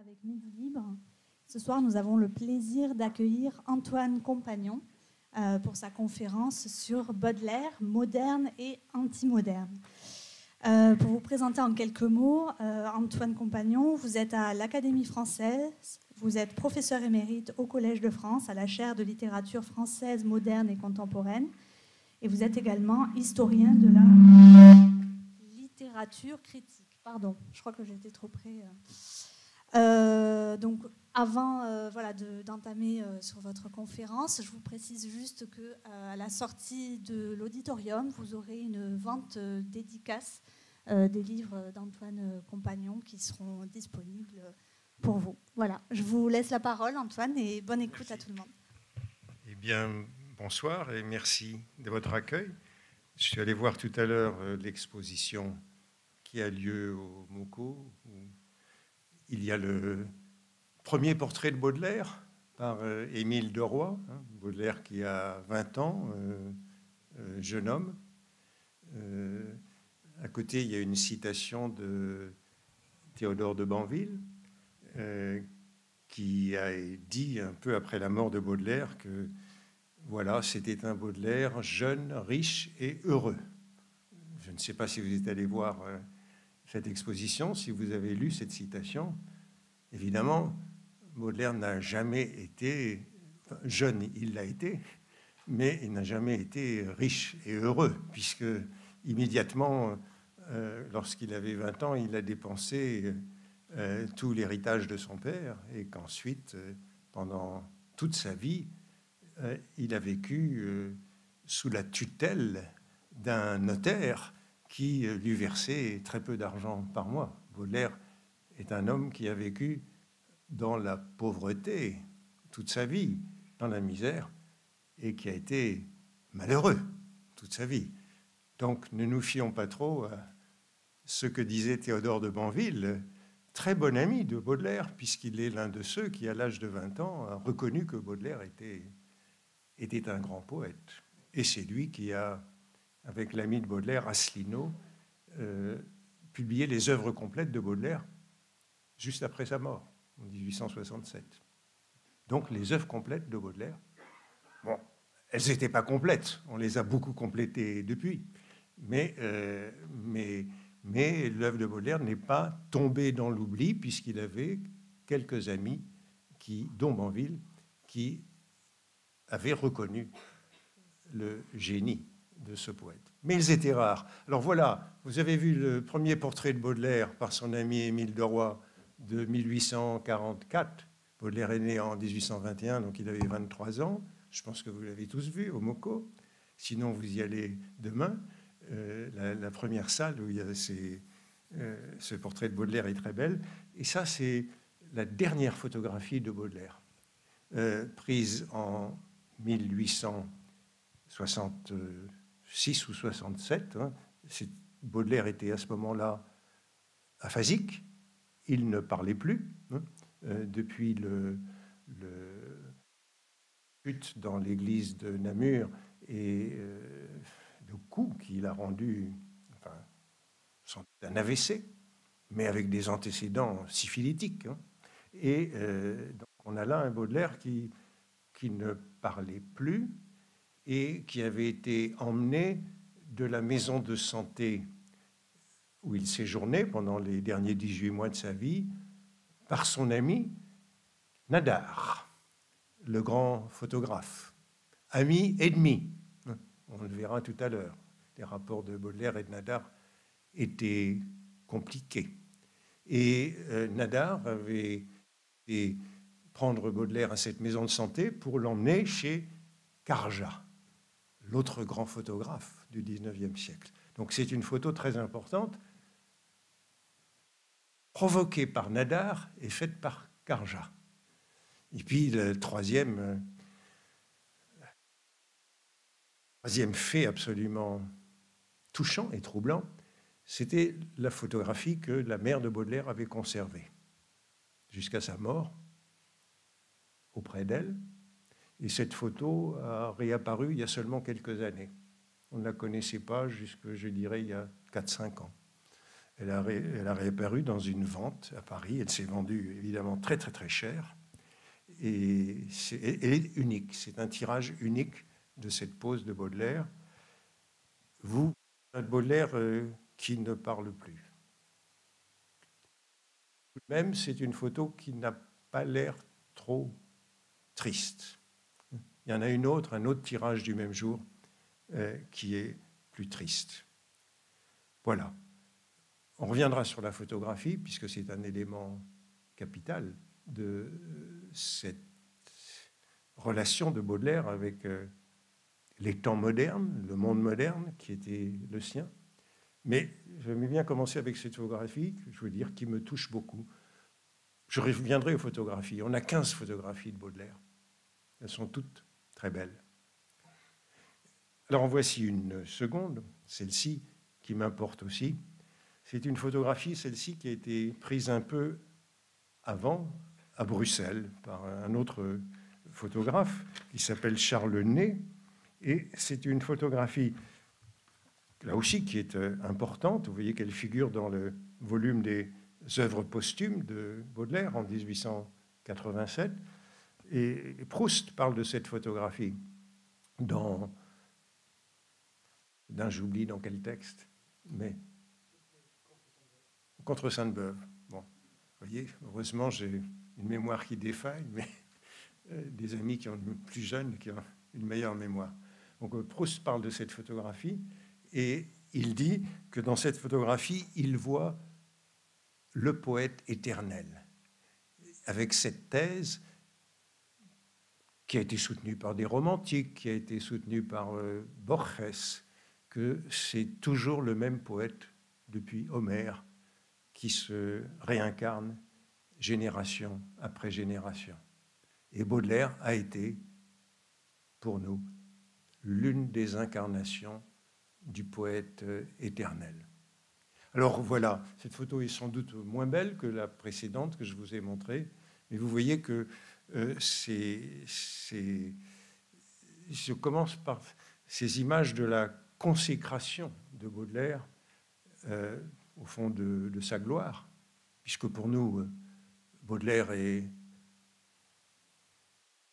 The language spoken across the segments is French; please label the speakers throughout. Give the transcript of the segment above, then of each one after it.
Speaker 1: Avec Midi Libre. Ce soir, nous avons le plaisir d'accueillir Antoine Compagnon pour sa conférence sur Baudelaire, moderne et anti-moderne. Pour vous présenter en quelques mots, Antoine Compagnon, vous êtes à l'Académie française, vous êtes professeur émérite au Collège de France à la chaire de littérature française moderne et contemporaine, et vous êtes également historien de la littérature critique. Pardon, je crois que j'étais trop près. Donc, avant d'entamer sur votre conférence, je vous précise juste qu'à la sortie de l'auditorium, vous aurez une vente dédicace des livres d'Antoine Compagnon qui seront disponibles pour vous. Voilà, je vous laisse la parole, Antoine, et bonne écoute à tout le monde.
Speaker 2: Eh bien, bonsoir et merci de votre accueil. Je suis allé voir tout à l'heure l'exposition qui a lieu au MoCo, où il y a le premier portrait de Baudelaire par Émile de Roy, Baudelaire qui a 20 ans, jeune homme. À côté, il y a une citation de Théodore de Banville qui a dit un peu après la mort de Baudelaire que voilà, c'était un Baudelaire jeune, riche et heureux. Je ne sais pas si vous êtes allé voir cette exposition, si vous avez lu cette citation. Évidemment, Baudelaire n'a jamais été, enfin, jeune, il l'a été, mais il n'a jamais été riche et heureux, puisque immédiatement, lorsqu'il avait 20 ans, il a dépensé tout l'héritage de son père, et qu'ensuite, pendant toute sa vie, il a vécu sous la tutelle d'un notaire qui lui versait très peu d'argent par mois. Baudelaire est un homme qui a vécu dans la pauvreté toute sa vie, dans la misère, et qui a été malheureux toute sa vie. Donc ne nous fions pas trop à ce que disait Théodore de Banville, très bon ami de Baudelaire, puisqu'il est l'un de ceux qui, à l'âge de 20 ans, a reconnu que Baudelaire était un grand poète. Et c'est lui qui a, avec l'ami de Baudelaire, Asselineau, publié les œuvres complètes de Baudelaire juste après sa mort, en 1867. Donc les œuvres complètes de Baudelaire, bon, elles n'étaient pas complètes, on les a beaucoup complétées depuis, mais l'œuvre de Baudelaire n'est pas tombée dans l'oubli, puisqu'il avait quelques amis, dont Banville, qui avaient reconnu le génie de ce poète. Mais ils étaient rares. Alors voilà, vous avez vu le premier portrait de Baudelaire par son ami Émile de Roy de 1844. Baudelaire est né en 1821, donc il avait 23 ans. Je pense que vous l'avez tous vu au MoCo. Sinon, vous y allez demain. La première salle où il y a ce portrait de Baudelaire est très belle. Et ça, c'est la dernière photographie de Baudelaire, prise en 1866 ou 67. Baudelaire était à ce moment-là aphasique. Il ne parlait plus depuis le chute dans l'église de Namur et le coup qu'il a rendu, enfin, un AVC, mais avec des antécédents syphilitiques. Et donc on a là un Baudelaire qui ne parlait plus et qui avait été emmené de la maison de santé où il séjournait pendant les derniers 18 mois de sa vie par son ami Nadar, le grand photographe. Ami, ennemi. On le verra tout à l'heure. Les rapports de Baudelaire et de Nadar étaient compliqués. Et Nadar avait été prendre Baudelaire à cette maison de santé pour l'emmener chez Carja, l'autre grand photographe du XIXe siècle. Donc c'est une photo très importante, provoquée par Nadar et faite par Carja. Et puis le troisième fait absolument touchant et troublant, c'était la photographie que la mère de Baudelaire avait conservée jusqu'à sa mort auprès d'elle. Et cette photo a réapparu il y a seulement quelques années. On ne la connaissait pas jusque, je dirais, il y a 4-5 ans. Elle a réapparu dans une vente à Paris. Elle s'est vendue évidemment très très très cher. Et elle est unique. C'est un tirage unique de cette pose de Baudelaire. Vous, notre Baudelaire qui ne parle plus. Tout de même, c'est une photo qui n'a pas l'air trop triste. Il y en a une autre, un autre tirage du même jour, qui est plus triste. Voilà. On reviendra sur la photographie, puisque c'est un élément capital de cette relation de Baudelaire avec les temps modernes, le monde moderne qui était le sien. Mais j'aimerais bien commencer avec cette photographie, je veux dire, qui me touche beaucoup. Je reviendrai aux photographies. On a 15 photographies de Baudelaire. Elles sont toutes très belles. Alors en voici une seconde, celle-ci, qui m'importe aussi. C'est une photographie, celle-ci, qui a été prise un peu avant, à Bruxelles, par un autre photographe qui s'appelle Charles Ney. Et c'est une photographie, là aussi, qui est importante. Vous voyez qu'elle figure dans le volume des œuvres posthumes de Baudelaire en 1887. Et Proust parle de cette photographie dans... j'oublie dans quel texte, mais... Contre Sainte-Beuve. Bon, vous voyez, heureusement, j'ai une mémoire qui défaille, mais des amis qui sont plus jeunes, qui ont une meilleure mémoire. Donc Proust parle de cette photographie et il dit que dans cette photographie, il voit le poète éternel, avec cette thèse qui a été soutenue par des romantiques, qui a été soutenue par Borges, que c'est toujours le même poète depuis Homère qui se réincarne génération après génération. Et Baudelaire a été, pour nous, l'une des incarnations du poète éternel. Alors voilà, cette photo est sans doute moins belle que la précédente que je vous ai montrée, mais vous voyez que je commence par ces images de la consécration de Baudelaire au fond de sa gloire, puisque pour nous, Baudelaire est,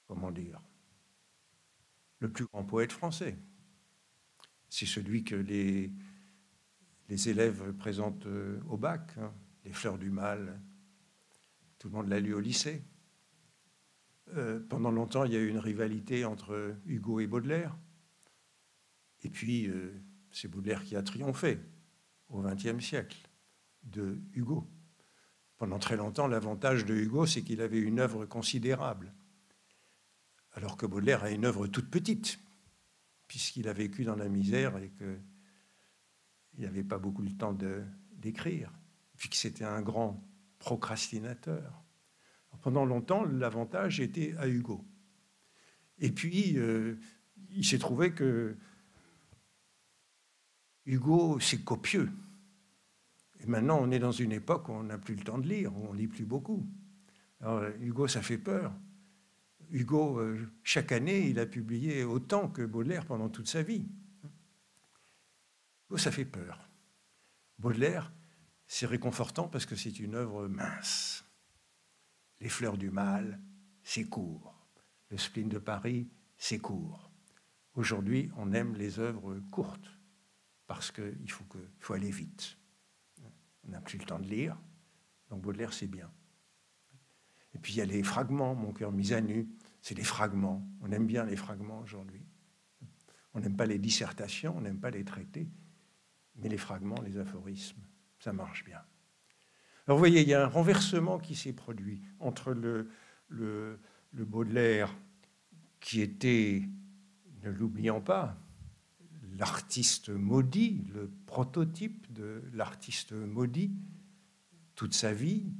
Speaker 2: comment dire, le plus grand poète français. C'est celui que les élèves présentent au bac, hein, les Fleurs du Mal. Tout le monde l'a lu au lycée. Pendant longtemps, il y a eu une rivalité entre Hugo et Baudelaire. Et puis, c'est Baudelaire qui a triomphé au XXe siècle de Hugo. Pendant très longtemps, l'avantage de Hugo, c'est qu'il avait une œuvre considérable, alors que Baudelaire a une œuvre toute petite, puisqu'il a vécu dans la misère et qu'il n'avait pas beaucoup le temps d'écrire, puis que c'était un grand procrastinateur. Pendant longtemps, l'avantage était à Hugo. Et puis, il s'est trouvé que Hugo, c'est copieux. Et maintenant, on est dans une époque où on n'a plus le temps de lire, où on ne lit plus beaucoup. Alors, Hugo, ça fait peur. Hugo, chaque année, il a publié autant que Baudelaire pendant toute sa vie. Hugo, ça fait peur. Baudelaire, c'est réconfortant parce que c'est une œuvre mince. Les Fleurs du Mal, c'est court. Le Spleen de Paris, c'est court. Aujourd'hui, on aime les œuvres courtes parce qu'il faut aller vite. On n'a plus le temps de lire, donc Baudelaire, c'est bien. Et puis il y a les fragments, Mon cœur mis à nu, c'est des fragments. On aime bien les fragments aujourd'hui. On n'aime pas les dissertations, on n'aime pas les traités, mais les fragments, les aphorismes, ça marche bien. Alors vous voyez, il y a un renversement qui s'est produit entre le Baudelaire qui était, ne l'oublions pas, l'artiste maudit, le prototype de l'artiste maudit, toute sa vie,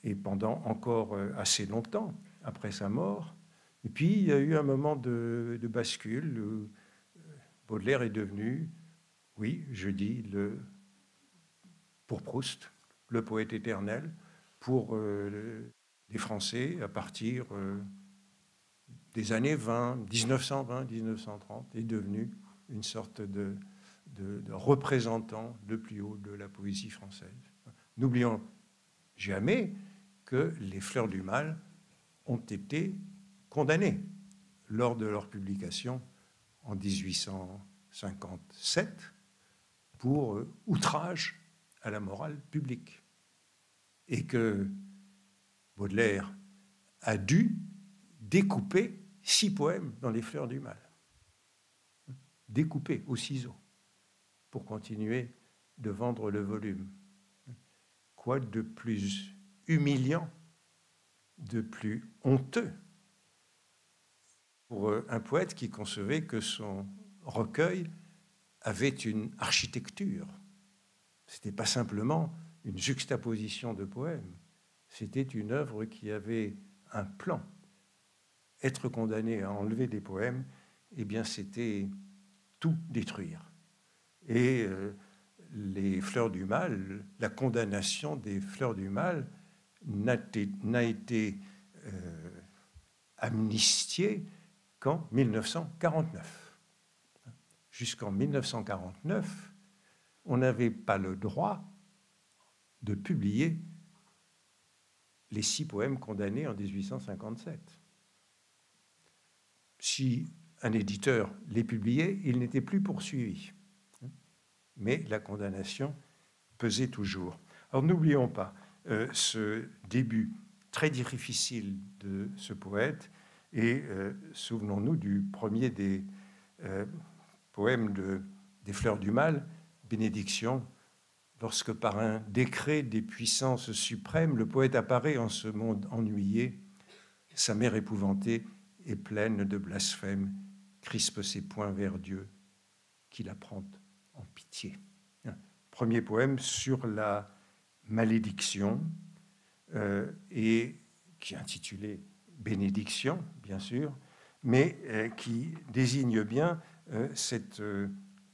Speaker 2: et pendant encore assez longtemps après sa mort. Et puis, il y a eu un moment de bascule où Baudelaire est devenu, oui, je dis, pour Proust, le poète éternel, pour les Français à partir des années 1920, 1930, est devenu une sorte de représentants le plus haut de la poésie française. N'oublions jamais que les Fleurs du Mal ont été condamnées lors de leur publication en 1857 pour outrage à la morale publique. Et que Baudelaire a dû découper 6 poèmes dans les Fleurs du Mal. Découper au ciseau pour continuer de vendre le volume. Quoi de plus humiliant, de plus honteux pour un poète qui concevait que son recueil avait une architecture. Ce n'était pas simplement une juxtaposition de poèmes, c'était une œuvre qui avait un plan. Être condamné à enlever des poèmes, eh bien, c'était tout détruire. Et les Fleurs du Mal, la condamnation des Fleurs du Mal n'a été amnistiée qu'en 1949. Jusqu'en 1949, on n'avait pas le droit de publier les 6 poèmes condamnés en 1857. Si un éditeur les publiait, il n'était plus poursuivi. Mais la condamnation pesait toujours. Alors n'oublions pas ce début très difficile de ce poète et souvenons-nous du premier des poèmes des Fleurs du Mal, Bénédiction, lorsque par un décret des puissances suprêmes, le poète apparaît en ce monde ennuyé, sa mère épouvantée et pleine de blasphème, crispe ses poings vers Dieu, qui la prend en pitié. Premier poème sur la malédiction et qui est intitulé Bénédiction, bien sûr, mais qui désigne bien cette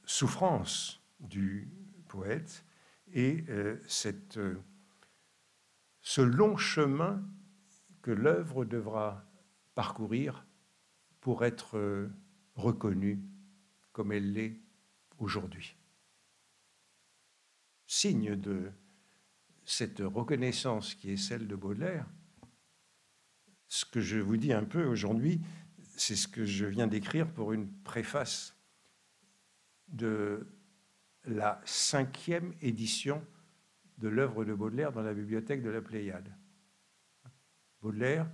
Speaker 2: souffrance du poète et ce long chemin que l'œuvre devra parcourir pour être reconnue comme elle l'est aujourd'hui. Signe de cette reconnaissance qui est celle de Baudelaire, ce que je vous dis un peu aujourd'hui, c'est ce que je viens d'écrire pour une préface de la 5e édition de l'œuvre de Baudelaire dans la bibliothèque de la Pléiade. Baudelaire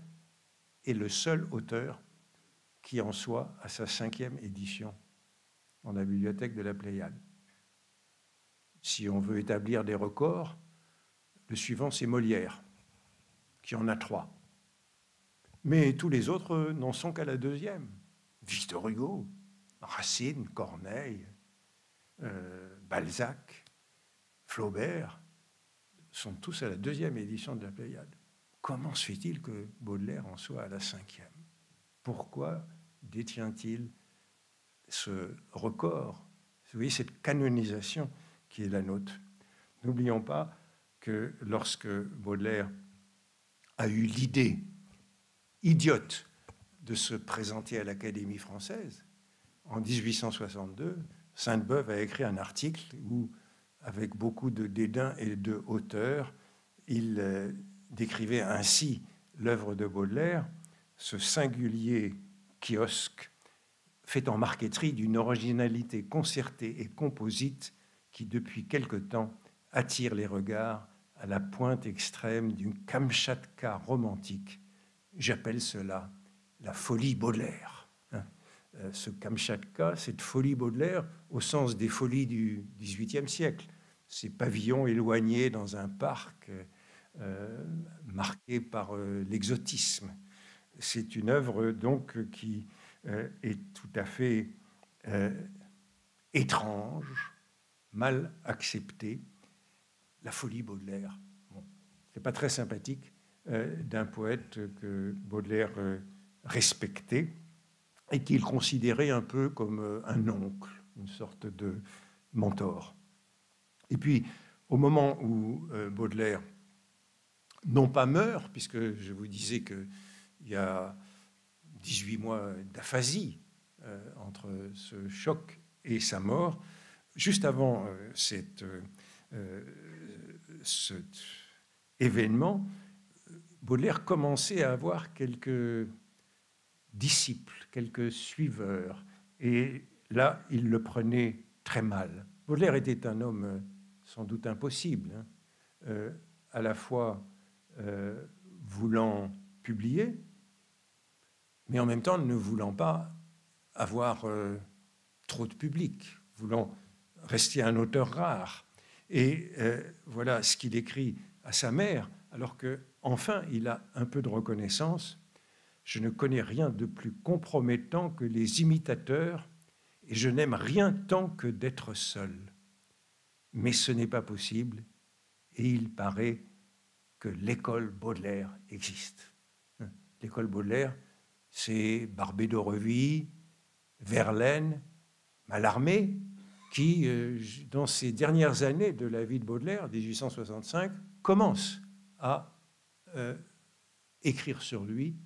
Speaker 2: est le seul auteur qui en soit à sa 5e édition dans la bibliothèque de la Pléiade. Si on veut établir des records, le suivant, c'est Molière, qui en a 3. Mais tous les autres n'en sont qu'à la 2e. Victor Hugo, Racine, Corneille, Balzac, Flaubert, sont tous à la 2e édition de la Pléiade. Comment se fait-il que Baudelaire en soit à la 5e? Pourquoi détient-il ce record? Vous voyez, cette canonisation qui est la nôtre. N'oublions pas que lorsque Baudelaire a eu l'idée idiote de se présenter à l'Académie française, en 1862, Sainte-Beuve a écrit un article où, avec beaucoup de dédain et de hauteur, il décrivait ainsi l'œuvre de Baudelaire, ce singulier kiosque fait en marqueterie d'une originalité concertée et composite qui, depuis quelque temps, attire les regards à la pointe extrême d'une Kamchatka romantique. J'appelle cela la folie Baudelaire. Ce Kamchatka, cette folie Baudelaire, au sens des folies du XVIIIe siècle, ces pavillons éloignés dans un parc marqué par l'exotisme. C'est une œuvre donc qui est tout à fait étrange, mal acceptée. La folie Baudelaire, bon, c'est pas très sympathique d'un poète que Baudelaire respectait et qu'il considérait un peu comme un oncle, une sorte de mentor. Et puis, au moment où Baudelaire, non pas meurt, puisque je vous disais qu'il y a 18 mois d'aphasie entre ce choc et sa mort, juste avant cet événement, Baudelaire commençait à avoir quelques disciples, quelques suiveurs. Et là, il le prenait très mal. Baudelaire était un homme sans doute impossible, hein, à la fois voulant publier, mais en même temps ne voulant pas avoir trop de public, voulant rester un auteur rare. Et voilà ce qu'il écrit à sa mère, alors qu'enfin il a un peu de reconnaissance. Je ne connais rien de plus compromettant que les imitateurs, et je n'aime rien tant que d'être seul. Mais ce n'est pas possible, et il paraît que l'école Baudelaire existe. L'école Baudelaire, c'est Barbé d'Aurevilly, Verlaine, Mallarmé, qui, dans ces dernières années de la vie de Baudelaire, 1865, commence à écrire sur lui,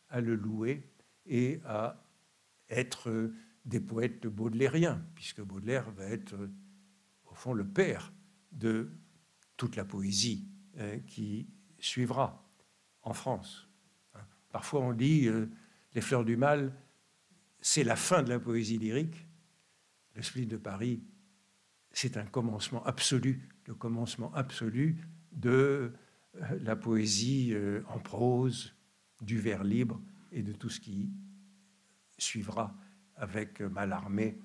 Speaker 2: à le louer et à être des poètes baudelairiens, puisque Baudelaire va être, au fond, le père de toute la poésie qui suivra en France. Parfois, on dit Les Fleurs du Mal, c'est la fin de la poésie lyrique. Le Spleen de Paris, c'est un commencement absolu, le commencement absolu de la poésie en prose, du vers libre et de tout ce qui suivra avec Mallarmé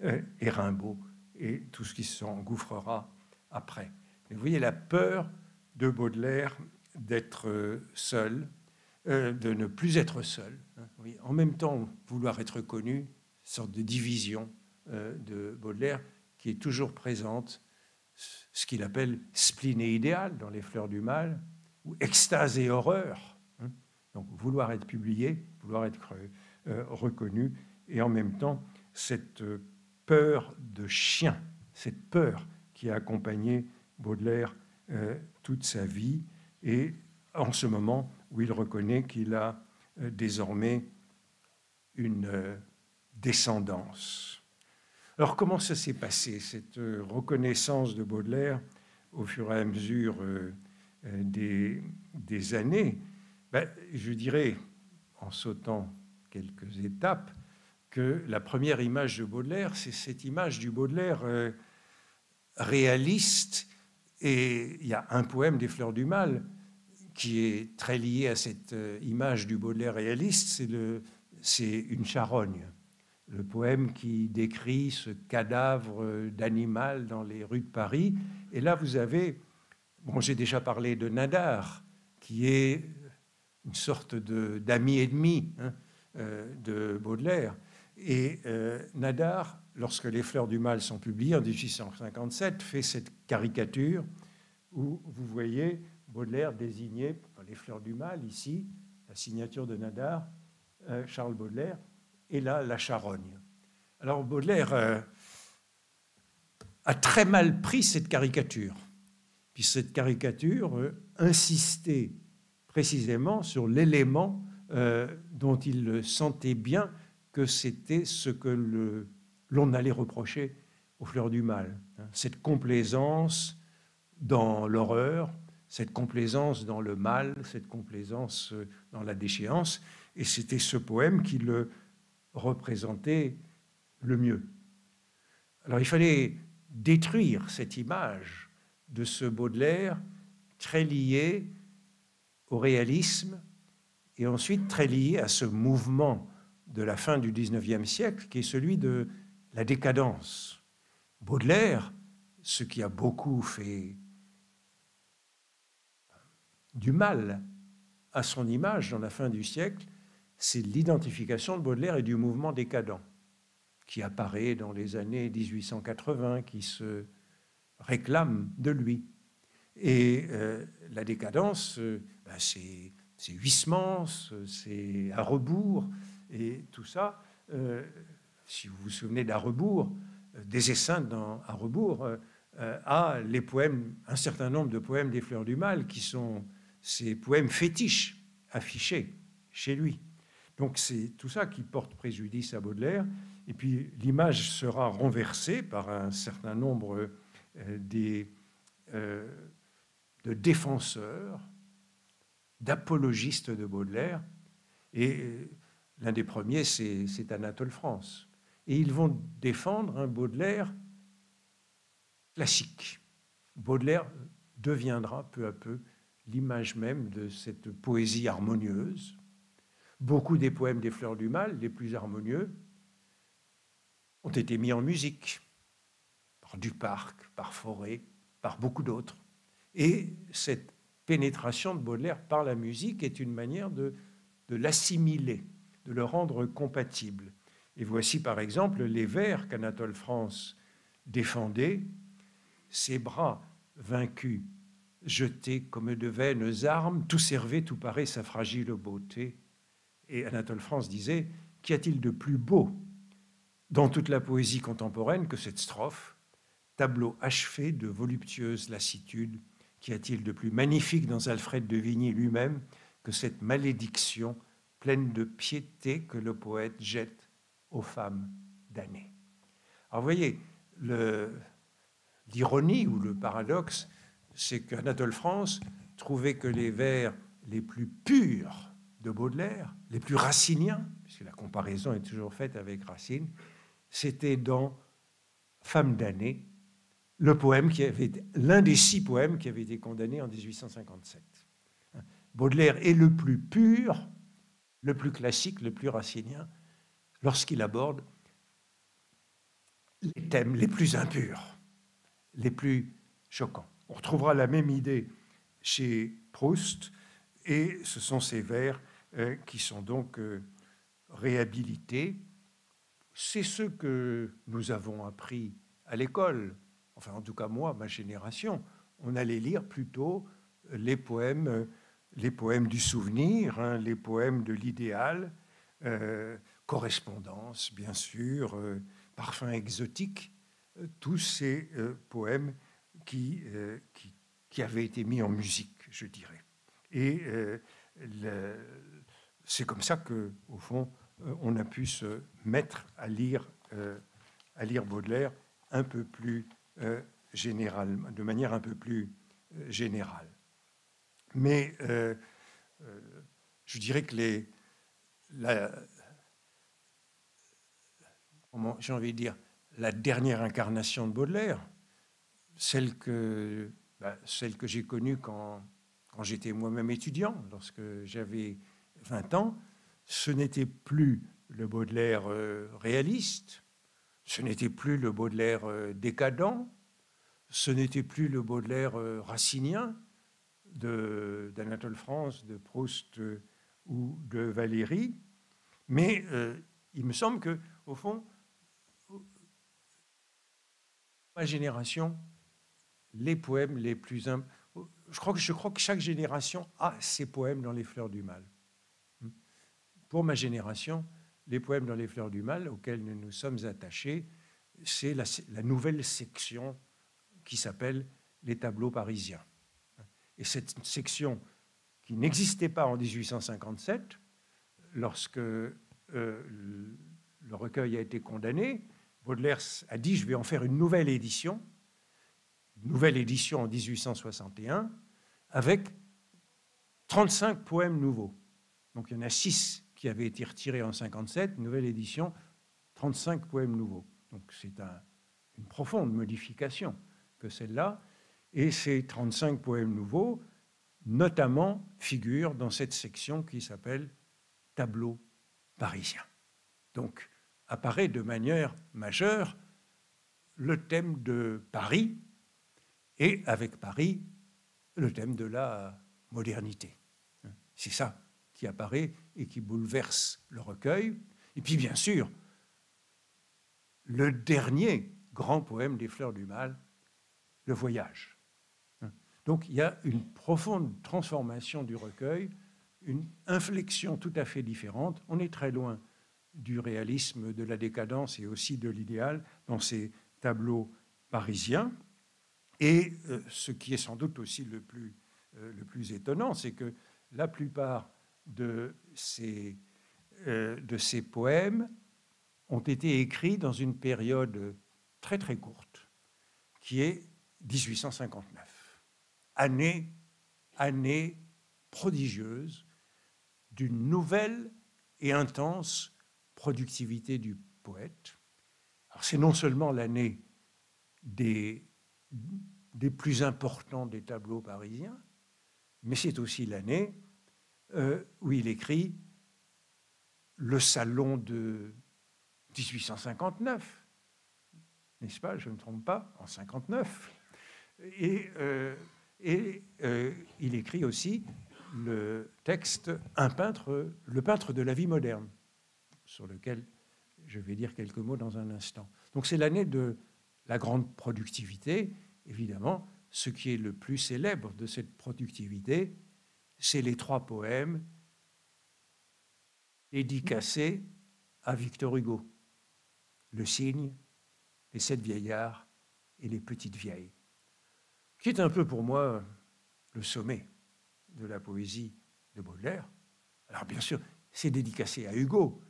Speaker 2: et Rimbaud et tout ce qui s'engouffrera après. Mais vous voyez la peur de Baudelaire d'être seul, de ne plus être seul. Oui, en même temps, vouloir être connu, une sorte de division de Baudelaire qui est toujours présente, ce qu'il appelle spleen et idéal dans Les Fleurs du Mal, ou extase et horreur. Donc vouloir être publié, vouloir être reconnu, et en même temps cette peur de chien, cette peur qui a accompagné Baudelaire toute sa vie, et en ce moment où il reconnaît qu'il a désormais une descendance. Alors comment ça s'est passé, cette reconnaissance de Baudelaire au fur et à mesure des années? Je dirais, en sautant quelques étapes, que la première image de Baudelaire, c'est cette image du Baudelaire réaliste. Et il y a un poème des Fleurs du Mal qui est très lié à cette image du Baudelaire réaliste, c'est Une charogne, le poème qui décrit ce cadavre d'animal dans les rues de Paris. Et là, vous avez, j'ai déjà parlé de Nadar, qui est une sorte d'ami-ennemi de Baudelaire. Et Nadar, lorsque Les Fleurs du Mal sont publiées en 1857, fait cette caricature où vous voyez Baudelaire désigné par Les Fleurs du Mal, ici, la signature de Nadar, Charles Baudelaire, et là, la charogne. Alors Baudelaire a très mal pris cette caricature, puis cette caricature insistait précisément sur l'élément dont il sentait bien que c'était ce que l'on allait reprocher aux Fleurs du Mal. Cette complaisance dans l'horreur, cette complaisance dans le mal, cette complaisance dans la déchéance. Et c'était ce poème qui le représentait le mieux. Alors il fallait détruire cette image de ce Baudelaire très lié au réalisme et ensuite très lié à ce mouvement de la fin du XIXe siècle qui est celui de la décadence. Baudelaire, ce qui a beaucoup fait du mal à son image dans la fin du siècle, c'est l'identification de Baudelaire et du mouvement décadent qui apparaît dans les années 1880, qui se réclame de lui. Et la décadence, c'est Huysmans, c'est à rebours, et tout ça, si vous vous souvenez d'à rebours, des Esseintes dans à rebours, a les poèmes, un certain nombre de poèmes des Fleurs du Mal qui sont ces poèmes fétiches affichés chez lui. Donc c'est tout ça qui porte préjudice à Baudelaire. Et puis l'image sera renversée par un certain nombre de défenseurs, d'apologistes de Baudelaire. Et l'un des premiers, c'est Anatole France. Et ils vont défendre un Baudelaire classique. Baudelaire deviendra peu à peu l'image même de cette poésie harmonieuse. Beaucoup des poèmes des Fleurs du Mal, les plus harmonieux, ont été mis en musique par Duparc, par Fauré, par beaucoup d'autres. Et cette pénétration de Baudelaire par la musique est une manière de l'assimiler, de le rendre compatible. Et voici par exemple les vers qu'Anatole France défendait. Ses bras vaincus, jetés comme de vaines armes, tout servait, tout paraît sa fragile beauté. Et Anatole France disait, qu'y a-t-il de plus beau dans toute la poésie contemporaine que cette strophe, tableau achevé de voluptueuse lassitude, qu'y a-t-il de plus magnifique dans Alfred de Vigny lui-même que cette malédiction pleine de piété que le poète jette aux femmes damnées. Alors vous voyez, l'ironie ou le paradoxe, c'est qu'Anatole France trouvait que les vers les plus purs de Baudelaire, les plus raciniens, puisque la comparaison est toujours faite avec Racine, c'était dans Femme damnée, le poème qui avait l'un des 6 poèmes qui avaient été condamnés en 1857. Baudelaire est le plus pur, le plus classique, le plus racinien, lorsqu'il aborde les thèmes les plus impurs, les plus choquants. On retrouvera la même idée chez Proust, et ce sont ces vers qui sont donc réhabilités. C'est ce que nous avons appris à l'école, enfin en tout cas moi, ma génération. On allait lire plutôt les poèmes du souvenir, hein, les poèmes de l'idéal, correspondance, bien sûr, parfum exotique, tous ces poèmes qui avaient été mis en musique, je dirais. Et c'est comme ça qu'au fond, on a pu se mettre à lire Baudelaire un peu plus général, de manière un peu plus générale. Mais je dirais que j'ai envie de dire, la dernière incarnation de Baudelaire, celle que j'ai connue quand j'étais moi-même étudiant, lorsque j'avais 20 ans, ce n'était plus le Baudelaire réaliste, ce n'était plus le Baudelaire décadent, ce n'était plus le Baudelaire racinien d'Anatole France, de Proust ou de Valéry, mais il me semble que, au fond, ma génération, les poèmes les plus... Je crois que chaque génération a ses poèmes dans les Fleurs du Mal. Pour ma génération, les poèmes dans les Fleurs du Mal auxquels nous nous sommes attachés, c'est la nouvelle section qui s'appelle les tableaux parisiens. Et cette section qui n'existait pas en 1857, lorsque le recueil a été condamné, Baudelaire a dit « je vais en faire une nouvelle édition en 1861, avec 35 poèmes nouveaux. » Donc il y en a 6 qui avaient été retirés en 57, nouvelle édition, 35 poèmes nouveaux. Donc c'est une profonde modification que celle-là. Et ces 35 poèmes nouveaux, notamment, figurent dans cette section qui s'appelle « Tableaux parisiens ». Donc apparaît de manière majeure le thème de Paris, et avec Paris, le thème de la modernité. C'est ça qui apparaît et qui bouleverse le recueil. Et puis, bien sûr, le dernier grand poème des Fleurs du Mal, Le Voyage. Donc, il y a une profonde transformation du recueil, une inflexion tout à fait différente. On est très loin du réalisme, de la décadence et aussi de l'idéal dans ces tableaux parisiens. Et ce qui est sans doute aussi le plus étonnant, c'est que la plupart de ces de ces poèmes ont été écrits dans une période très très courte, qui est 1859. Année prodigieuse d'une nouvelle et intense productivité du poète. Alors, c'est non seulement l'année des plus importants des tableaux parisiens, mais c'est aussi l'année où il écrit le Salon de 1859, n'est-ce pas? Je ne me trompe pas, en 59. Et il écrit aussi le texte Le peintre de la vie moderne, sur lequel je vais dire quelques mots dans un instant. Donc c'est l'année de la grande productivité. Évidemment, ce qui est le plus célèbre de cette productivité, c'est les 3 poèmes dédicacés à Victor Hugo: Le Cygne, Les 7 vieillards et Les petites vieilles, qui est un peu pour moi le sommet de la poésie de Baudelaire. Alors bien sûr, c'est dédicacé à Hugo,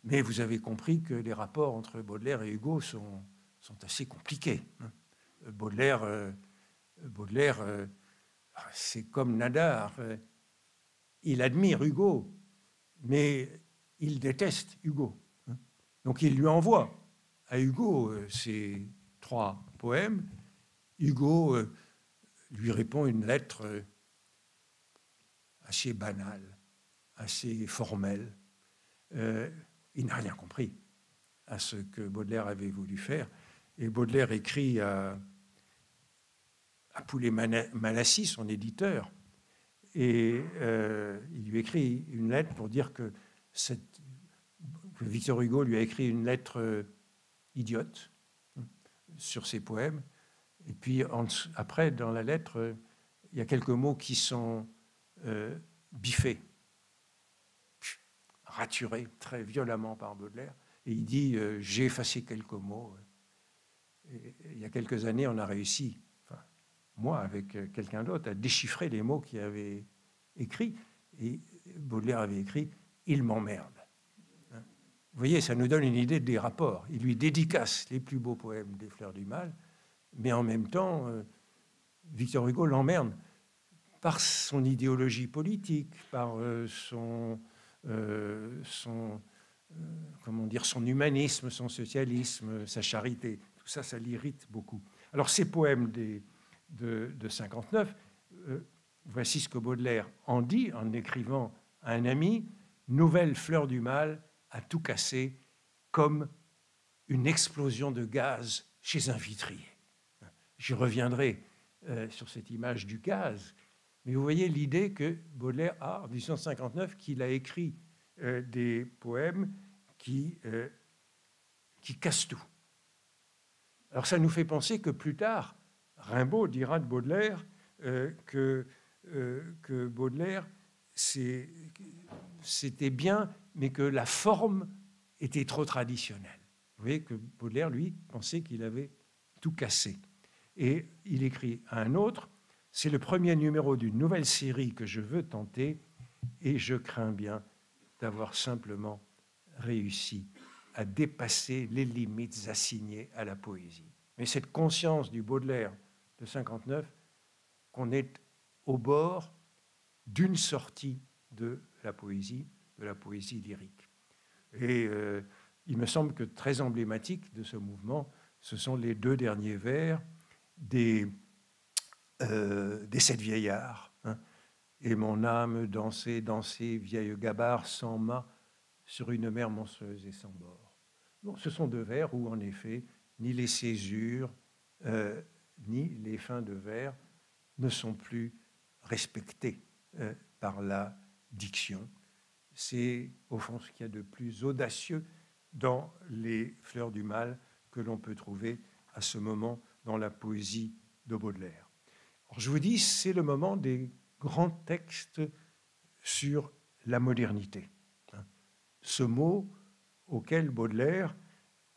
Speaker 2: mais vous avez compris que les rapports entre Baudelaire et Hugo sont assez compliqués. Baudelaire, c'est comme Nadar, il admire Hugo, mais il déteste Hugo. Donc il lui envoie à Hugo ces 3 poèmes. Hugo lui répond une lettre assez banale, assez formelle. Il n'a rien compris à ce que Baudelaire avait voulu faire. Et Baudelaire écrit à Poulet-Malassis, son éditeur, et il lui écrit une lettre pour dire que Victor Hugo lui a écrit une lettre idiote sur ses poèmes. Et puis après, dans la lettre, il y a quelques mots qui sont biffés, raturés très violemment par Baudelaire. Et il dit « j'ai effacé quelques mots ». Il y a quelques années, on a réussi, moi avec quelqu'un d'autre, à déchiffrer les mots qu'il avait écrits. Et Baudelaire avait écrit « il m'emmerde ». Vous voyez, ça nous donne une idée des rapports. Il lui dédicace les plus beaux poèmes des Fleurs du Mal, mais en même temps, Victor Hugo l'emmerde par son idéologie politique, par son humanisme, son socialisme, sa charité. Tout ça, ça l'irrite beaucoup. Alors, ces poèmes de 59, voici ce que Baudelaire en dit en écrivant à un ami: « Nouvelle Fleur du Mal a tout cassé comme une explosion de gaz chez un vitrier. » J'y reviendrai sur cette image du gaz. Mais vous voyez l'idée que Baudelaire a, en 1859, qu'il a écrit des poèmes qui cassent tout. Alors ça nous fait penser que plus tard, Rimbaud dira de Baudelaire que Baudelaire, c'était bien, mais que la forme était trop traditionnelle. Vous voyez que Baudelaire, lui, pensait qu'il avait tout cassé. Et il écrit à un autre: « C'est le premier numéro d'une nouvelle série que je veux tenter et je crains bien d'avoir simplement réussi à dépasser les limites assignées à la poésie. » Mais cette conscience du Baudelaire de 59, qu'on est au bord d'une sortie de la poésie lyrique. Et il me semble que très emblématique de ce mouvement, ce sont les 2 derniers vers des 7 vieillards. Hein. Et mon âme dansait, dansait, vieille gabarre sans mât, sur une mer monceuse et sans bord. Bon, ce sont 2 vers où, en effet, ni les césures, ni les fins de vers ne sont plus respectés par la diction. C'est, au fond, ce qu'il y a de plus audacieux dans les Fleurs du Mal que l'on peut trouver à ce moment dans la poésie de Baudelaire. Alors, je vous dis, c'est le moment des grands textes sur la modernité. Ce mot auquel Baudelaire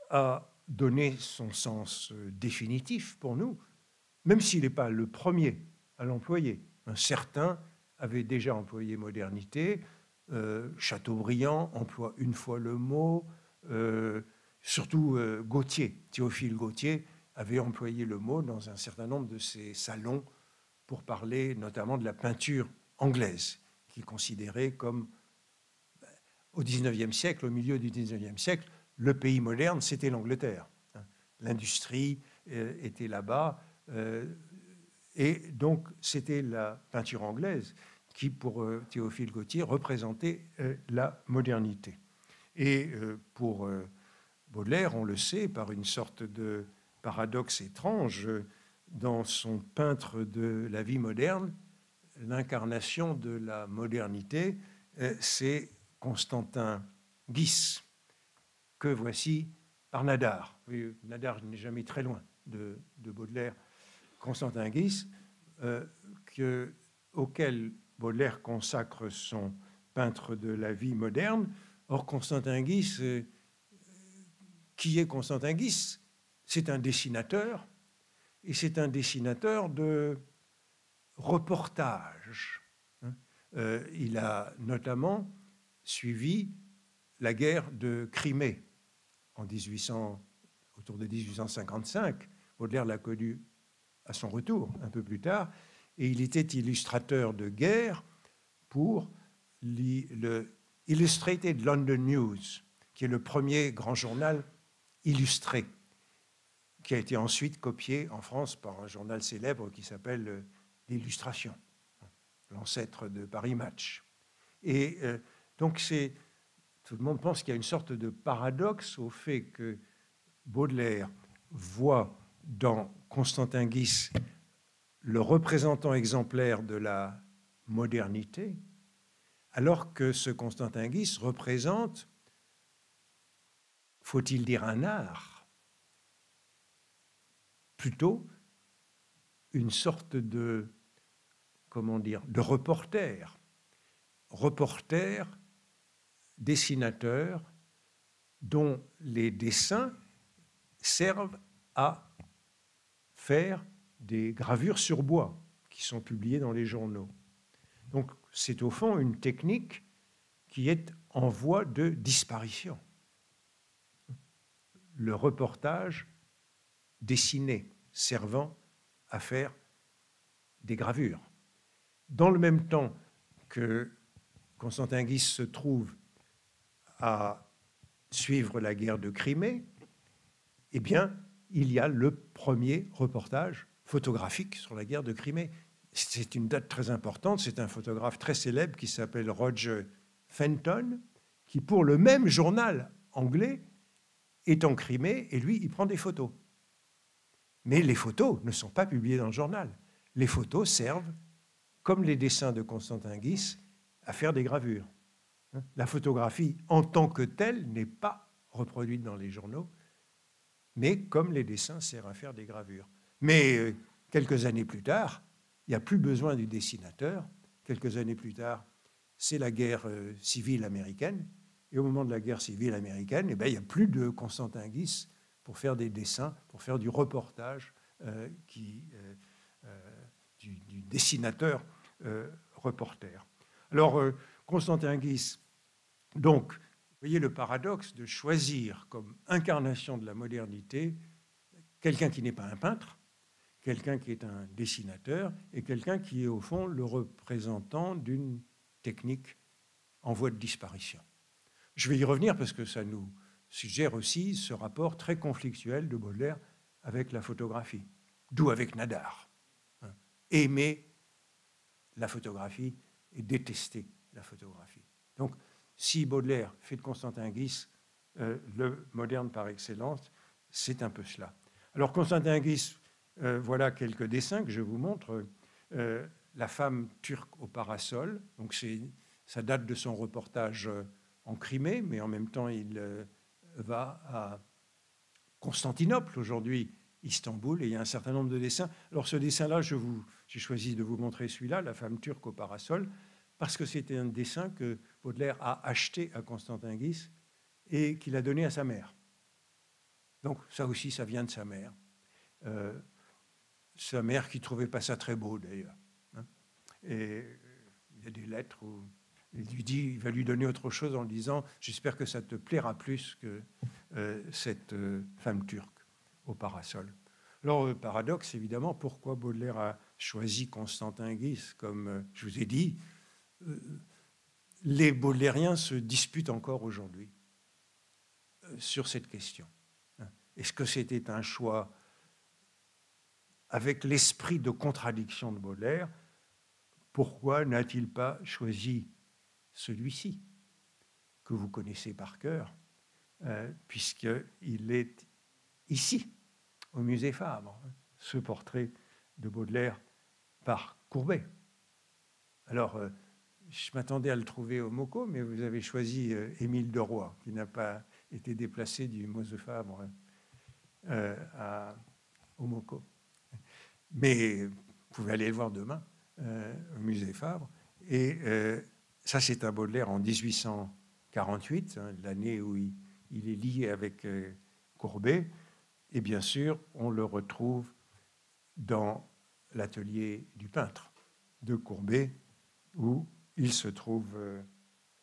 Speaker 2: a donné son sens définitif pour nous, même s'il n'est pas le premier à l'employer. Certains avaient déjà employé modernité, Chateaubriand emploie une fois le mot, surtout Gautier, Théophile Gautier avait employé le mot dans un certain nombre de ses salons pour parler notamment de la peinture anglaise, qu'il considérait comme, au XIXe siècle, au milieu du XIXe siècle, le pays moderne, c'était l'Angleterre. L'industrie était là-bas, et donc c'était la peinture anglaise qui, pour Théophile Gautier, représentait la modernité. Et pour Baudelaire, on le sait, par une sorte de paradoxe étrange, dans son peintre de la vie moderne, l'incarnation de la modernité, c'est Constantin Guis, que voici par Nadar. Oui, Nadar n'est jamais très loin de Baudelaire. Constantin Guis, auquel Baudelaire consacre son peintre de la vie moderne. Or, Constantin Guis, qui est Constantin Guis? C'est un dessinateur, et c'est un dessinateur de reportage. Il a notamment suivi la guerre de Crimée autour de 1855. Baudelaire l'a connu à son retour, un peu plus tard, et il était illustrateur de guerre pour le Illustrated London News, qui est le premier grand journal illustré, qui a été ensuite copié en France par un journal célèbre qui s'appelle l'Illustration, l'ancêtre de Paris Match. Et donc tout le monde pense qu'il y a une sorte de paradoxe au fait que Baudelaire voit dans Constantin Guis le représentant exemplaire de la modernité, alors que ce Constantin Guis représente, faut-il dire un art, plutôt une sorte de, comment dire, de reporter, dessinateur, dont les dessins servent à faire des gravures sur bois qui sont publiées dans les journaux. Donc, c'est au fond une technique qui est en voie de disparition. Le reportage dessiné servant à faire des gravures. Dans le même temps que Constantin Guis se trouve à suivre la guerre de Crimée, eh bien, il y a le premier reportage photographique sur la guerre de Crimée. C'est une date très importante. C'est un photographe très célèbre qui s'appelle Roger Fenton, qui, pour le même journal anglais, est en Crimée et lui, il prend des photos. Mais les photos ne sont pas publiées dans le journal. Les photos servent, comme les dessins de Constantin Guis, à faire des gravures. La photographie, en tant que telle, n'est pas reproduite dans les journaux, mais comme les dessins servent à faire des gravures. Mais quelques années plus tard, il n'y a plus besoin du dessinateur. Quelques années plus tard, c'est la guerre civile américaine. Et au moment de la guerre civile américaine, eh bien, il n'y a plus de Constantin Guis pour faire des dessins, pour faire du reportage du dessinateur reporter. Alors, Constantin Guis, donc, vous voyez le paradoxe de choisir comme incarnation de la modernité quelqu'un qui n'est pas un peintre, quelqu'un qui est un dessinateur et quelqu'un qui est au fond le représentant d'une technique en voie de disparition. Je vais y revenir parce que ça nous suggère aussi ce rapport très conflictuel de Baudelaire avec la photographie, d'où avec Nadar. Aimer la photographie et détester la photographie. Donc, si Baudelaire fait de Constantin Guis le moderne par excellence, c'est un peu cela. Alors, Constantin Guis, voilà quelques dessins que je vous montre. La femme turque au parasol, donc ça date de son reportage en Crimée, mais en même temps, il va à Constantinople, aujourd'hui Istanbul, et il y a un certain nombre de dessins. Alors, ce dessin-là, j'ai choisi de vous montrer celui-là, la femme turque au parasol, parce que c'était un dessin que Baudelaire a acheté à Constantin Guis et qu'il a donné à sa mère. Donc ça aussi, ça vient de sa mère. Sa mère qui ne trouvait pas ça très beau, d'ailleurs. Et il y a des lettres où Il va lui donner autre chose en lui disant « J'espère que ça te plaira plus que cette femme turque au parasol ». Alors, paradoxe, évidemment, pourquoi Baudelaire a choisi Constantin Guis? Comme je vous ai dit, les baudelairiens se disputent encore aujourd'hui sur cette question. Est-ce que c'était un choix avec l'esprit de contradiction de Baudelaire? Pourquoi n'a-t-il pas choisi celui-ci, que vous connaissez par cœur, puisqu'il est ici, au musée Fabre, ce portrait de Baudelaire par Courbet. Alors, je m'attendais à le trouver au MoCo, mais vous avez choisi Émile Deroy, qui n'a pas été déplacé du musée Fabre au MoCo. Mais vous pouvez aller le voir demain au musée Fabre. Et ça, c'est un Baudelaire en 1848, l'année où il est lié avec Courbet. Et bien sûr, on le retrouve dans l'atelier du peintre de Courbet, où il se trouve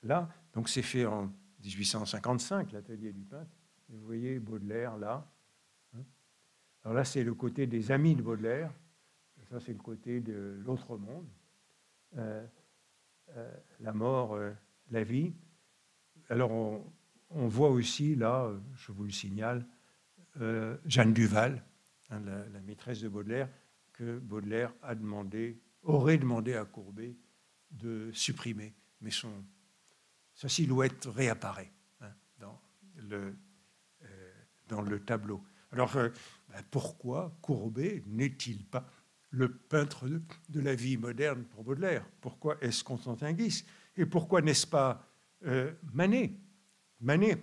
Speaker 2: là. Donc c'est fait en 1855, l'atelier du peintre. Et vous voyez Baudelaire là. Alors là, c'est le côté des amis de Baudelaire. Ça, c'est le côté de l'autre monde. La mort, la vie. Alors, on voit aussi, là, je vous le signale, Jeanne Duval, la maîtresse de Baudelaire, que Baudelaire aurait demandé à Courbet de supprimer. Mais sa silhouette réapparaît dans le tableau. Alors, pourquoi Courbet n'est-il pas le peintre de la vie moderne pour Baudelaire? Pourquoi est-ce Constantin Guis? Et pourquoi n'est-ce pas Manet? Manet,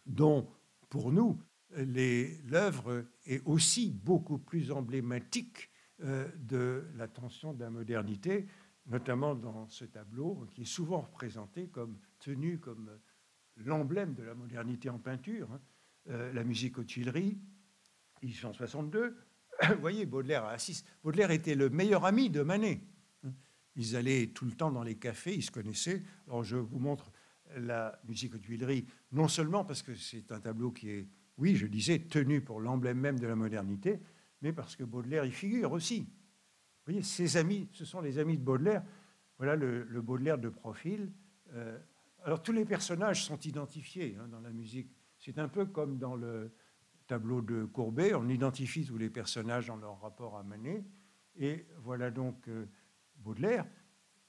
Speaker 2: dont, pour nous, l'œuvre est aussi beaucoup plus emblématique de la tension de la modernité, notamment dans ce tableau qui est souvent représenté comme tenu comme l'emblème de la modernité en peinture, la musique aux Tuileries, 1862. Vous voyez, Baudelaire assiste. Baudelaire était le meilleur ami de Manet. Ils allaient tout le temps dans les cafés, ils se connaissaient. Alors je vous montre la musique aux Tuileries, non seulement parce que c'est un tableau qui est, oui, je disais, tenu pour l'emblème même de la modernité, mais parce que Baudelaire y figure aussi. Vous voyez, ses amis, ce sont les amis de Baudelaire. Voilà le Baudelaire de profil. Alors tous les personnages sont identifiés dans la musique. C'est un peu comme dans le tableau de Courbet, on identifie tous les personnages dans leur rapport à Manet. Et voilà donc Baudelaire.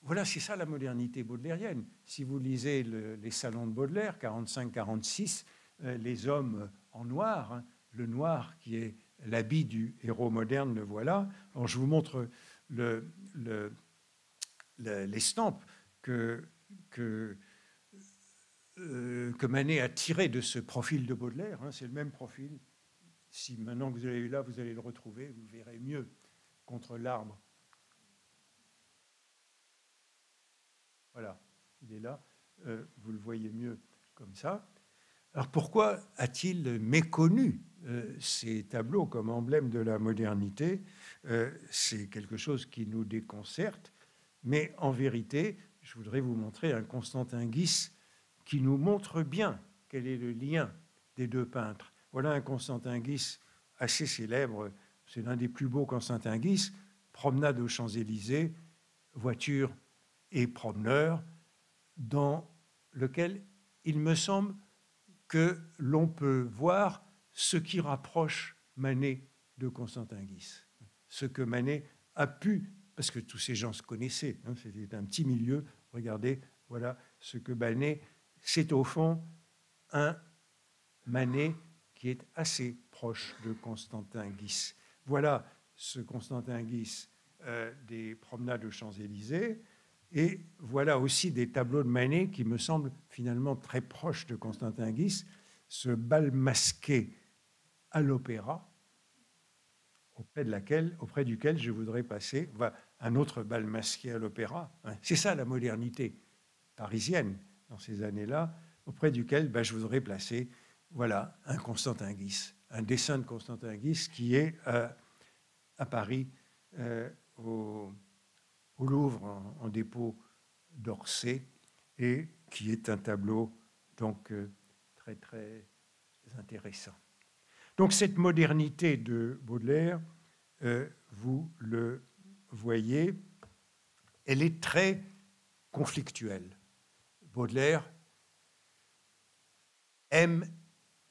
Speaker 2: Voilà, c'est ça la modernité baudelairienne. Si vous lisez les salons de Baudelaire, 45-46, les hommes en noir, le noir qui est l'habit du héros moderne, le voilà. Alors je vous montre l'estampe que Manet a tiré de ce profil de Baudelaire. C'est le même profil. Si maintenant que vous allez là, vous allez le retrouver, vous verrez mieux contre l'arbre. Voilà, il est là. Vous le voyez mieux comme ça. Alors pourquoi a-t-il méconnu ces tableaux comme emblème de la modernité? C'est quelque chose qui nous déconcerte. Mais en vérité, je voudrais vous montrer un Constantin Guis qui nous montre bien quel est le lien des deux peintres. Voilà un Constantin Guis assez célèbre, c'est l'un des plus beaux Constantin Guis, promenade aux Champs-Élysées, voiture et promeneur, dans lequel il me semble que l'on peut voir ce qui rapproche Manet de Constantin Guis, ce que Manet a pu, parce que tous ces gens se connaissaient, c'était un petit milieu, regardez, voilà ce que Manet, c'est au fond un Manet qui est assez proche de Constantin Guis. Voilà ce Constantin Guis des promenades aux Champs-Élysées, et voilà aussi des tableaux de Manet qui me semblent finalement très proches de Constantin Guis, ce bal masqué à l'opéra, auprès duquel je voudrais passer un autre bal masqué à l'opéra. C'est ça la modernité parisienne dans ces années-là, auprès duquel je voudrais placer voilà, un Constantin Guis, un dessin de Constantin Guis qui est à Paris, au Louvre, en dépôt d'Orsay. et qui est un tableau donc très très intéressant. Donc cette modernité de Baudelaire, vous le voyez, elle est très conflictuelle. Baudelaire aime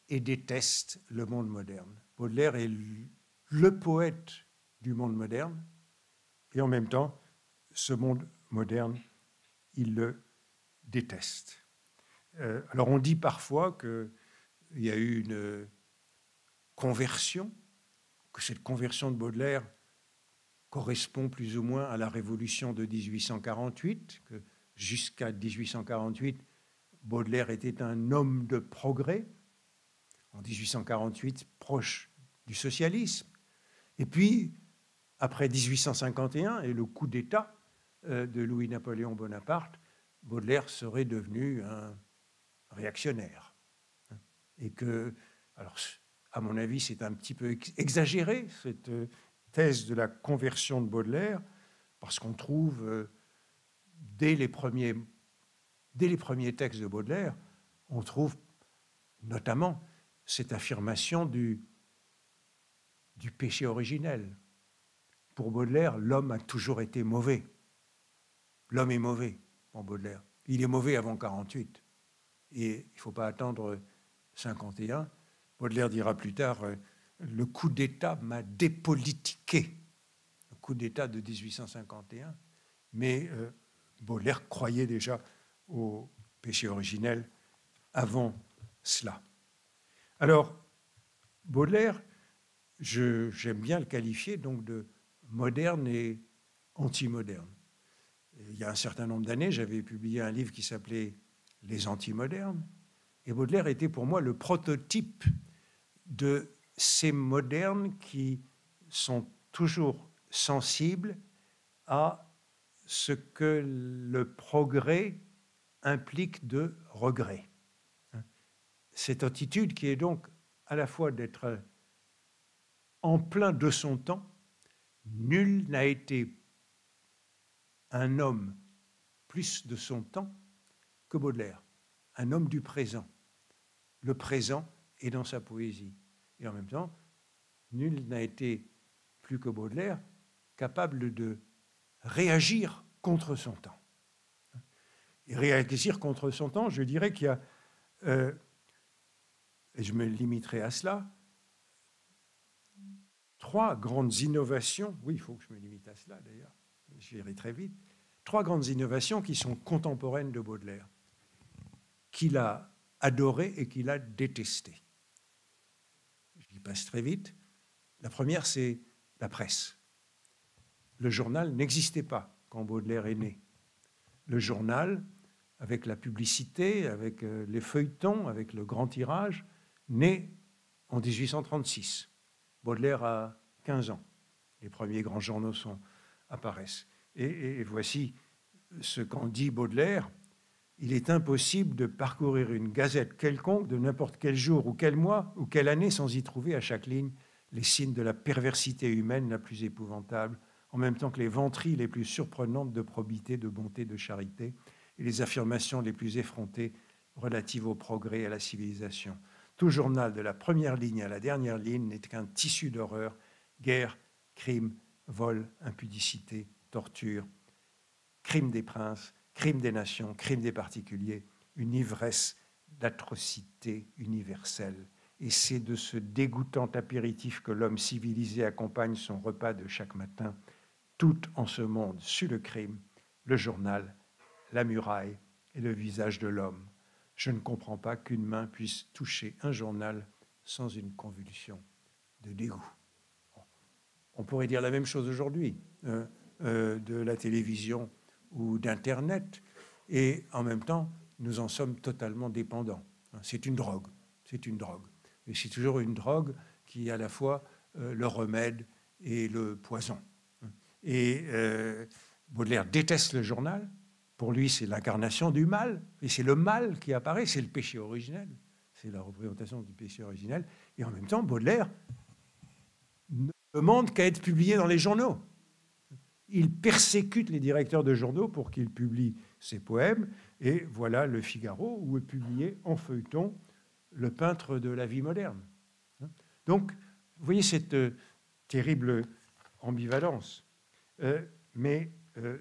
Speaker 2: et déteste le monde moderne. Baudelaire est le poète du monde moderne, et en même temps, ce monde moderne, il le déteste. Alors on dit parfois qu'il y a eu une conversion, que cette conversion de Baudelaire correspond plus ou moins à la Révolution de 1848, que jusqu'à 1848, Baudelaire était un homme de progrès, en 1848 proche du socialisme. Et puis, après 1851 et le coup d'État de Louis-Napoléon Bonaparte, Baudelaire serait devenu un réactionnaire. Et que, alors, à mon avis, c'est un petit peu exagéré, cette thèse de la conversion de Baudelaire, parce qu'on trouve, dès les premiers textes de Baudelaire, on trouve notamment cette affirmation du péché originel. Pour Baudelaire, l'homme a toujours été mauvais. L'homme est mauvais, pour Baudelaire. Il est mauvais avant 48. Et il ne faut pas attendre 51. Baudelaire dira plus tard, le coup d'État m'a dépolitiqué. Le coup d'État de 1851. Mais Baudelaire croyait déjà au péché originel avant cela. Alors, Baudelaire, j'aime bien le qualifier donc de moderne et anti-moderne. Il y a un certain nombre d'années, j'avais publié un livre qui s'appelait « Les anti-modernes », et Baudelaire était pour moi le prototype de ces modernes qui sont toujours sensibles à ce que le progrès implique de regret. Cette attitude qui est donc à la fois d'être en plein de son temps. Nul n'a été un homme plus de son temps que Baudelaire, un homme du présent. Le présent est dans sa poésie. Et en même temps, nul n'a été plus que Baudelaire capable de réagir contre son temps. Et réagir contre son temps, je dirais qu'il y a, et je me limiterai à cela, trois grandes innovations, oui, il faut que je me limite à cela d'ailleurs, j'irai très vite, trois grandes innovations qui sont contemporaines de Baudelaire, qu'il a adoré et qu'il a détesté. J'y passe très vite. La première, c'est la presse. Le journal n'existait pas quand Baudelaire est né. Le journal, avec la publicité, avec les feuilletons, avec le grand tirage, naît en 1836. Baudelaire a 15 ans. Les premiers grands journaux apparaissent. Et voici ce qu'en dit Baudelaire. Il est impossible de parcourir une gazette quelconque de n'importe quel jour ou quel mois ou quelle année sans y trouver à chaque ligne les signes de la perversité humaine la plus épouvantable, en même temps que les vanteries les plus surprenantes de probité, de bonté, de charité, et les affirmations les plus effrontées relatives au progrès et à la civilisation. Tout journal, de la première ligne à la dernière ligne, n'est qu'un tissu d'horreur, guerre, crime, vol, impudicité, torture, crime des princes, crime des nations, crime des particuliers, une ivresse d'atrocité universelle. Et c'est de ce dégoûtant apéritif que l'homme civilisé accompagne son repas de chaque matin. Tout en ce monde sut le crime, le journal, la muraille et le visage de l'homme. Je ne comprends pas qu'une main puisse toucher un journal sans une convulsion de dégoût. On pourrait dire la même chose aujourd'hui de la télévision ou d'Internet, et en même temps, nous en sommes totalement dépendants. C'est une drogue, c'est une drogue. Et c'est toujours une drogue qui est à la fois le remède et le poison. Et Baudelaire déteste le journal. Pour lui, c'est l'incarnation du mal, et c'est le mal qui apparaît, c'est le péché originel, c'est la représentation du péché originel. Et en même temps, Baudelaire ne demande qu'à être publié dans les journaux. Il persécute les directeurs de journaux pour qu'ils publient ses poèmes. Et voilà Le Figaro, où est publié en feuilleton Le peintre de la vie moderne. Donc, vous voyez cette terrible ambivalence. Mais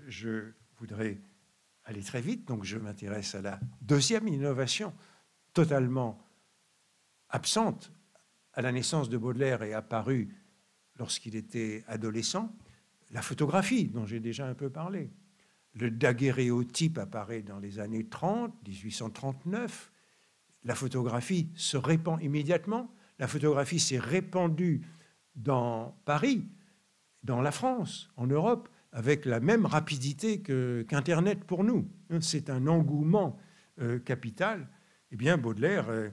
Speaker 2: je voudrais aller très vite, donc je m'intéresse à la deuxième innovation totalement absente à la naissance de Baudelaire et apparue lorsqu'il était adolescent, la photographie, dont j'ai déjà un peu parlé. Le daguerréotype apparaît dans les années 30, 1839. La photographie se répand immédiatement. La photographie s'est répandue dans Paris, dans la France, en Europe, avec la même rapidité qu'Internet pour nous. C'est un engouement capital. Eh bien, Baudelaire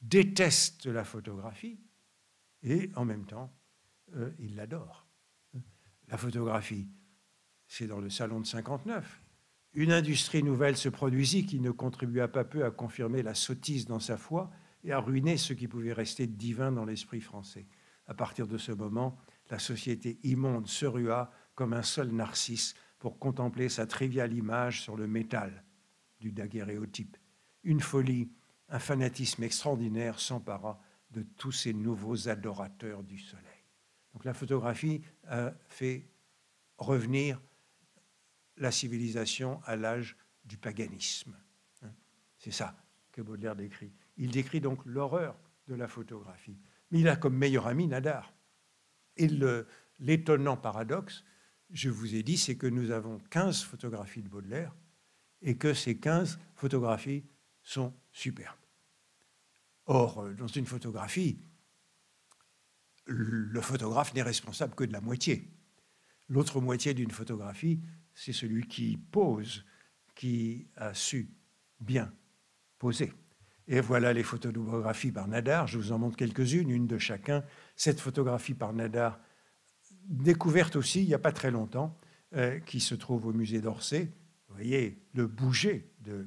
Speaker 2: déteste la photographie et en même temps, il l'adore. La photographie, c'est dans le salon de 59. Une industrie nouvelle se produisit qui ne contribua pas peu à confirmer la sottise dans sa foi et à ruiner ce qui pouvait rester de divin dans l'esprit français. À partir de ce moment, la société immonde se rua comme un seul narcisse pour contempler sa triviale image sur le métal du daguerréotype. Une folie, un fanatisme extraordinaire s'empara de tous ces nouveaux adorateurs du soleil. Donc la photographie a fait revenir la civilisation à l'âge du paganisme. C'est ça que Baudelaire décrit. Il décrit donc l'horreur de la photographie. Mais il a comme meilleur ami Nadar. Et l'étonnant paradoxe, je vous ai dit, c'est que nous avons 15 photographies de Baudelaire et que ces 15 photographies sont superbes. Or, dans une photographie, le photographe n'est responsable que de la moitié. L'autre moitié d'une photographie, c'est celui qui pose, qui a su bien poser. Et voilà les photographies par Nadar. Je vous en montre quelques-unes, une de chacun. Cette photographie par Nadar, découverte aussi il n'y a pas très longtemps, qui se trouve au musée d'Orsay. Vous voyez le bouger de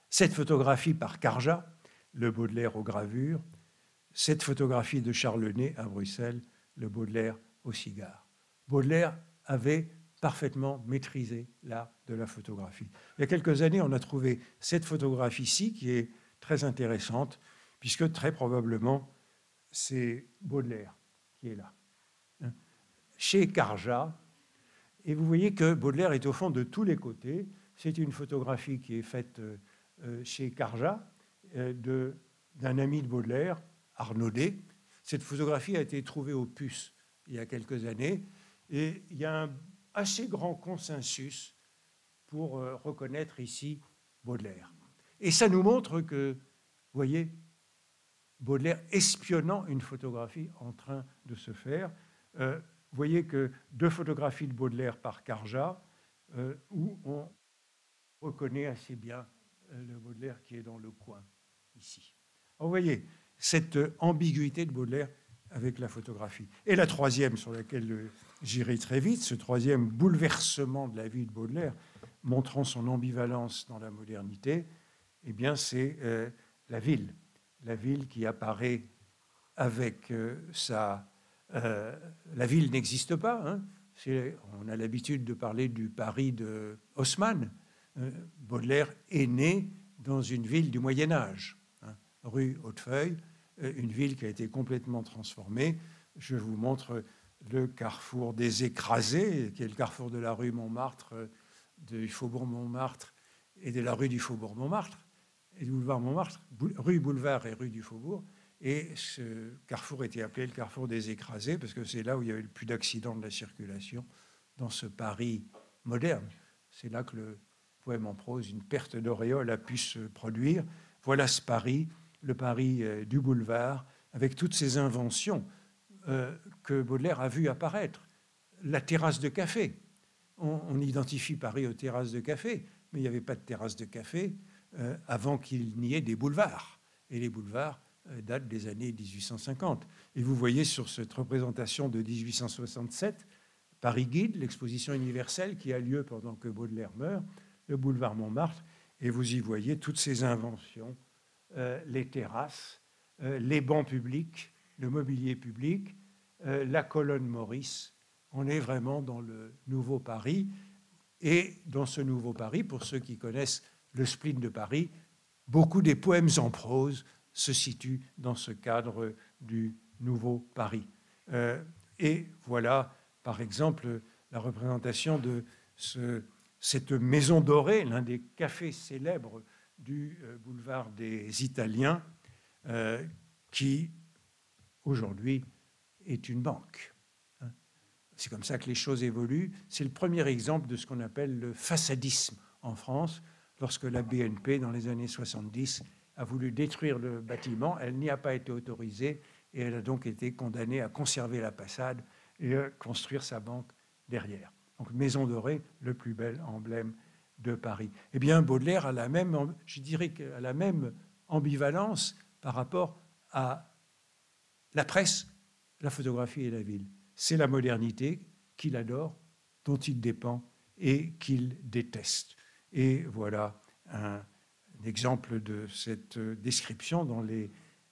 Speaker 2: cette photographie par Carja, le Baudelaire aux gravures. Cette photographie de Charles Ney à Bruxelles, le Baudelaire au cigare. Baudelaire avait parfaitement maîtrisé l'art de la photographie. Il y a quelques années, on a trouvé cette photographie-ci qui est très intéressante, puisque très probablement, c'est Baudelaire qui est là, chez Carja. Et vous voyez que Baudelaire est au fond de tous les côtés. C'est une photographie qui est faite chez Carja, d'un ami de Baudelaire, Arnaudet. Cette photographie a été trouvée aux puces il y a quelques années, et il y a un assez grand consensus pour reconnaître ici Baudelaire. Et ça nous montre que, vous voyez, Baudelaire espionnant une photographie en train de se faire. Vous voyez que 2 photographies de Baudelaire par Carja, où on reconnaît assez bien le Baudelaire qui est dans le coin, ici. Alors, vous voyez, cette ambiguïté de Baudelaire avec la photographie. Et la troisième, sur laquelle j'irai très vite, ce troisième bouleversement de la vie de Baudelaire, montrant son ambivalence dans la modernité, eh bien, c'est la ville. La ville qui apparaît avec la ville n'existe pas. Hein. On a l'habitude de parler du Paris de Haussmann. Baudelaire est né dans une ville du Moyen-Âge, hein, rue Hautefeuille, une ville qui a été complètement transformée. Je vous montre le carrefour des Écrasés, qui est le carrefour de la rue Montmartre, du faubourg Montmartre et de la rue du faubourg Montmartre, et du boulevard Montmartre, rue Boulevard et rue du Faubourg. Et ce carrefour était appelé le carrefour des Écrasés, parce que c'est là où il y avait le plus d'accidents de la circulation dans ce Paris moderne. C'est là que le poème en prose, Une perte d'auréole, a pu se produire. Voilà ce Paris, le Paris du boulevard, avec toutes ces inventions que Baudelaire a vues apparaître. La terrasse de café. On identifie Paris aux terrasses de café, mais il n'y avait pas de terrasse de café avant qu'il n'y ait des boulevards. Et les boulevards datent des années 1850. Et vous voyez sur cette représentation de 1867, Paris Guide, l'exposition universelle qui a lieu pendant que Baudelaire meurt, le boulevard Montmartre, et vous y voyez toutes ces inventions, les terrasses, les bancs publics, le mobilier public, la colonne Maurice. On est vraiment dans le nouveau Paris. Et dans ce nouveau Paris, pour ceux qui connaissent le spleen de Paris, beaucoup des poèmes en prose se situent dans ce cadre du nouveau Paris. Et voilà, par exemple, la représentation de cette maison dorée, l'un des cafés célèbres du boulevard des Italiens, qui aujourd'hui est une banque. C'est comme ça que les choses évoluent. C'est le premier exemple de ce qu'on appelle le façadisme en France. Lorsque la BNP, dans les années 70, a voulu détruire le bâtiment, elle n'y a pas été autorisée et elle a donc été condamnée à conserver la façade et à construire sa banque derrière. Donc Maison Dorée, le plus bel emblème de Paris. Eh bien, Baudelaire a la même, je dirais qu'à la même ambivalence par rapport à la presse, la photographie et la ville. C'est la modernité qu'il adore, dont il dépend et qu'il déteste. Et voilà un exemple de cette description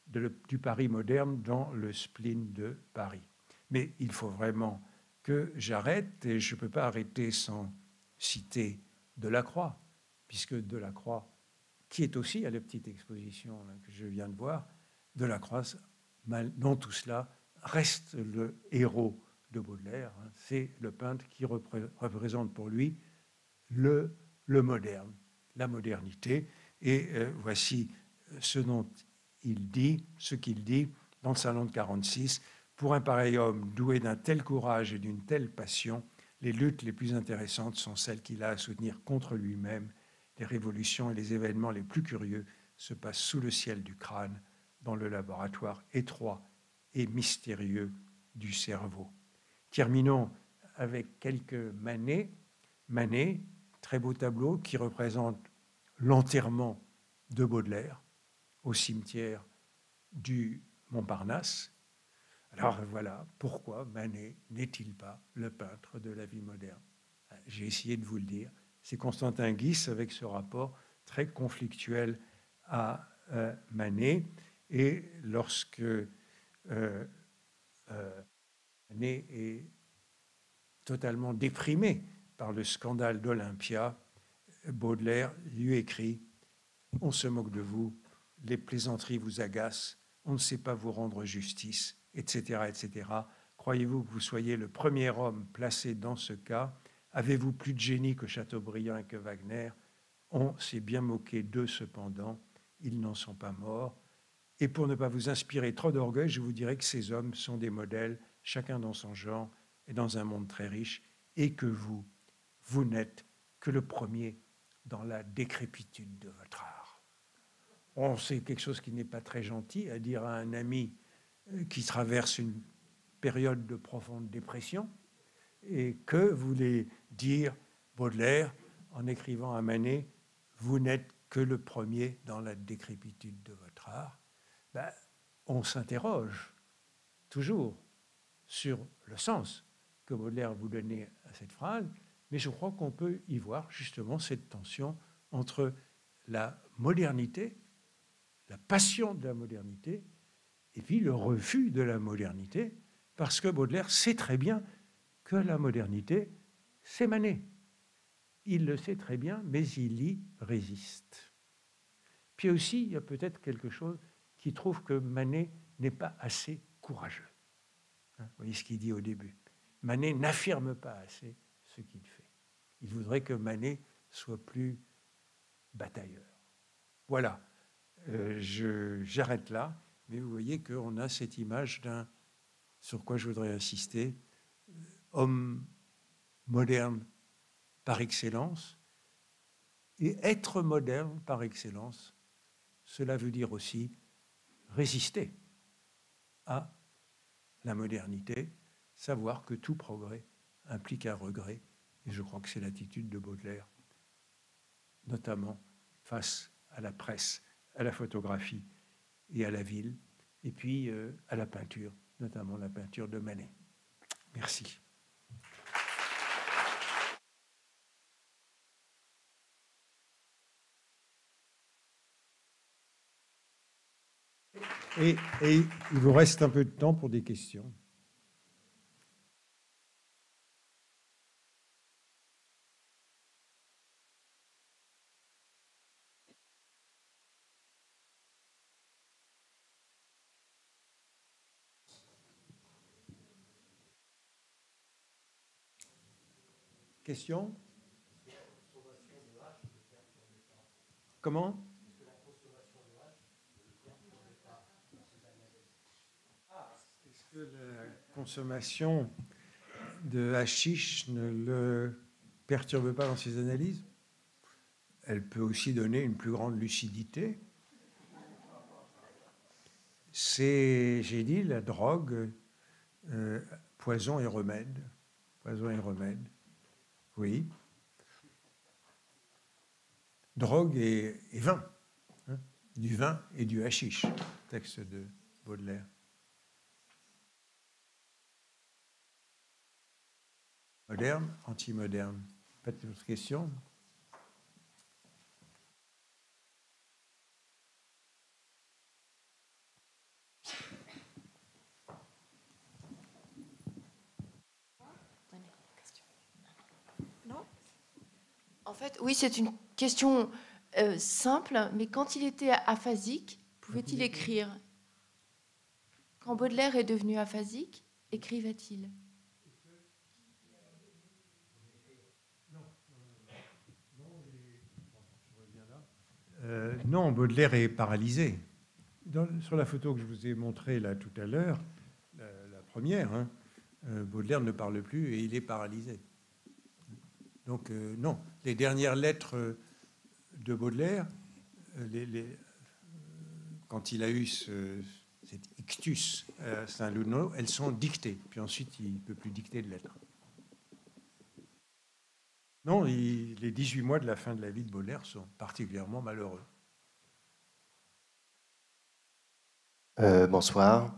Speaker 2: du Paris moderne dans le spleen de Paris. Mais il faut vraiment que j'arrête, et je ne peux pas arrêter sans citer Delacroix, puisque Delacroix, qui est aussi à la petite exposition là, que je viens de voir, Delacroix, dans tout cela, reste le héros de Baudelaire. C'est le peintre qui représente pour lui le moderne, la modernité. Et voici ce qu'il dit dans le Salon de 46. Pour un pareil homme doué d'un tel courage et d'une telle passion, les luttes les plus intéressantes sont celles qu'il a à soutenir contre lui-même. Les révolutions et les événements les plus curieux se passent sous le ciel du crâne, dans le laboratoire étroit et mystérieux du cerveau. Terminons avec quelques Manet. Manet, très beau tableau qui représente l'enterrement de Baudelaire au cimetière du Montparnasse. Alors voilà, pourquoi Manet n'est-il pas le peintre de la vie moderne? J'ai essayé de vous le dire. C'est Constantin Guis avec ce rapport très conflictuel à Manet. Et lorsque Manet est totalement déprimé par le scandale d'Olympia, Baudelaire lui écrit « On se moque de vous, les plaisanteries vous agacent, on ne sait pas vous rendre justice, etc. etc. Croyez-vous que vous soyez le premier homme placé dans ce cas? Avez-vous plus de génie que Chateaubriand et que Wagner? On s'est bien moqué d'eux cependant, ils n'en sont pas morts. Et pour ne pas vous inspirer trop d'orgueil, je vous dirais que ces hommes sont des modèles, chacun dans son genre et dans un monde très riche, et que vous n'êtes que le premier dans la décrépitude de votre art. » Bon, c'est quelque chose qui n'est pas très gentil à dire à un ami qui traverse une période de profonde dépression. Et que voulait dire Baudelaire en écrivant à Manet « Vous n'êtes que le premier dans la décrépitude de votre art ». On s'interroge toujours sur le sens que Baudelaire vous donnait à cette phrase, mais je crois qu'on peut y voir justement cette tension entre la modernité, la passion de la modernité, et puis le refus de la modernité, parce que Baudelaire sait très bien que la modernité, c'est Manet. Il le sait très bien, mais il y résiste. Puis aussi, il y a peut-être quelque chose qui trouve que Manet n'est pas assez courageux. Vous voyez ce qu'il dit au début. Manet n'affirme pas assez ce qu'il fait. Il voudrait que Manet soit plus batailleur. Voilà, j'arrête là, mais vous voyez qu'on a cette image d'un, sur quoi je voudrais insister, homme moderne par excellence. Et être moderne par excellence, cela veut dire aussi résister à la modernité, savoir que tout progrès implique un regret. Et je crois que c'est l'attitude de Baudelaire, notamment face à la presse, à la photographie et à la ville, et puis à la peinture, notamment la peinture de Manet. Merci. Et il vous reste un peu de temps pour des questions. Question? Comment? Est-ce que la consommation de hashish ne le perturbe pas dans ses analyses? Elle peut aussi donner une plus grande lucidité. C'est, j'ai dit, la drogue, poison et remède. Poison et remède. Oui. Drogue et vin. Hein, du vin et du hashish. Texte de Baudelaire. Moderne, anti-moderne. Pas d'autres questions?
Speaker 3: Non? En fait, oui, c'est une question simple, mais quand il était aphasique, pouvait-il écrire? Quand Baudelaire est devenu aphasique, écrivait-il?
Speaker 2: Non, Baudelaire est paralysé. Sur la photo que je vous ai montrée là tout à l'heure, la première, hein, Baudelaire ne parle plus et il est paralysé. Donc non, les dernières lettres de Baudelaire, quand il a eu cet ictus à Saint-Luno, elles sont dictées. Puis ensuite, il ne peut plus dicter de lettres. Non, les 18 mois de la fin de la vie de Baudelaire sont particulièrement malheureux.
Speaker 4: Bonsoir.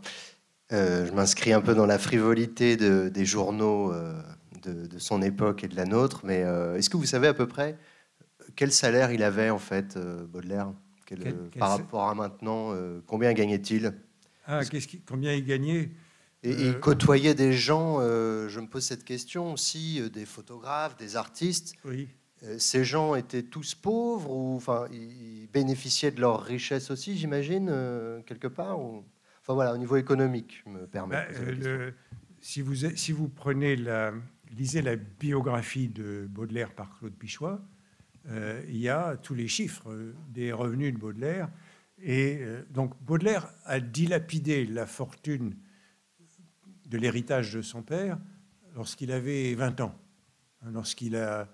Speaker 4: Je m'inscris un peu dans la frivolité des journaux de son époque et de la nôtre, mais est-ce que vous savez à peu près quel salaire il avait en fait, Baudelaire, par rapport à maintenant, combien gagnait-il?
Speaker 2: Ah, combien il gagnait?
Speaker 4: Et il côtoyait des gens, je me pose cette question aussi, des photographes, des artistes.
Speaker 2: Oui.
Speaker 4: Ces gens étaient tous pauvres ou enfin ils bénéficiaient de leur richesse aussi, j'imagine, quelque part ou... Enfin voilà, au niveau économique, je me permets de poser la question.
Speaker 2: Si vous prenez lisez la biographie de Baudelaire par Claude Pichois, il y a tous les chiffres des revenus de Baudelaire. Et donc Baudelaire a dilapidé la fortune de l'héritage de son père lorsqu'il avait 20 ans. Lorsqu'il a,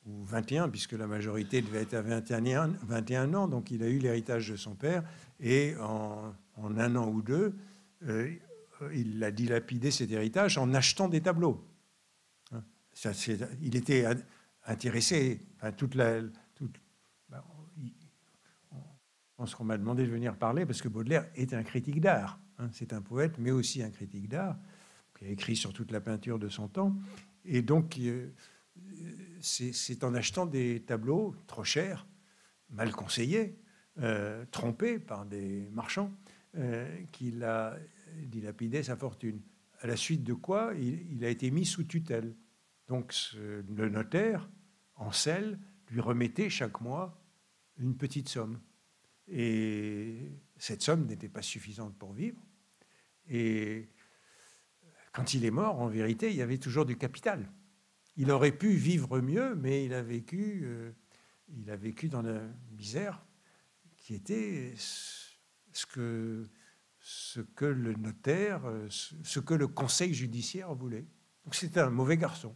Speaker 2: ou 21, puisque la majorité devait être à 21 ans, donc il a eu l'héritage de son père, et en un an ou deux, il a dilapidé cet héritage en achetant des tableaux. Il était intéressé, enfin, je pense qu'on m'a demandé de venir parler parce que Baudelaire est un critique d'art. C'est un poète, mais aussi un critique d'art, qui a écrit sur toute la peinture de son temps. Et donc, c'est en achetant des tableaux trop chers, mal conseillés, trompés par des marchands, qu'il a dilapidé sa fortune. À la suite de quoi, il a été mis sous tutelle. Donc, le notaire, en selle, lui remettait chaque mois une petite somme. Et cette somme n'était pas suffisante pour vivre. Et quand il est mort, en vérité, il y avait toujours du capital. Il aurait pu vivre mieux, mais il a vécu dans la misère qui était ce que le notaire, ce que le conseil judiciaire voulait. Donc c'était un mauvais garçon.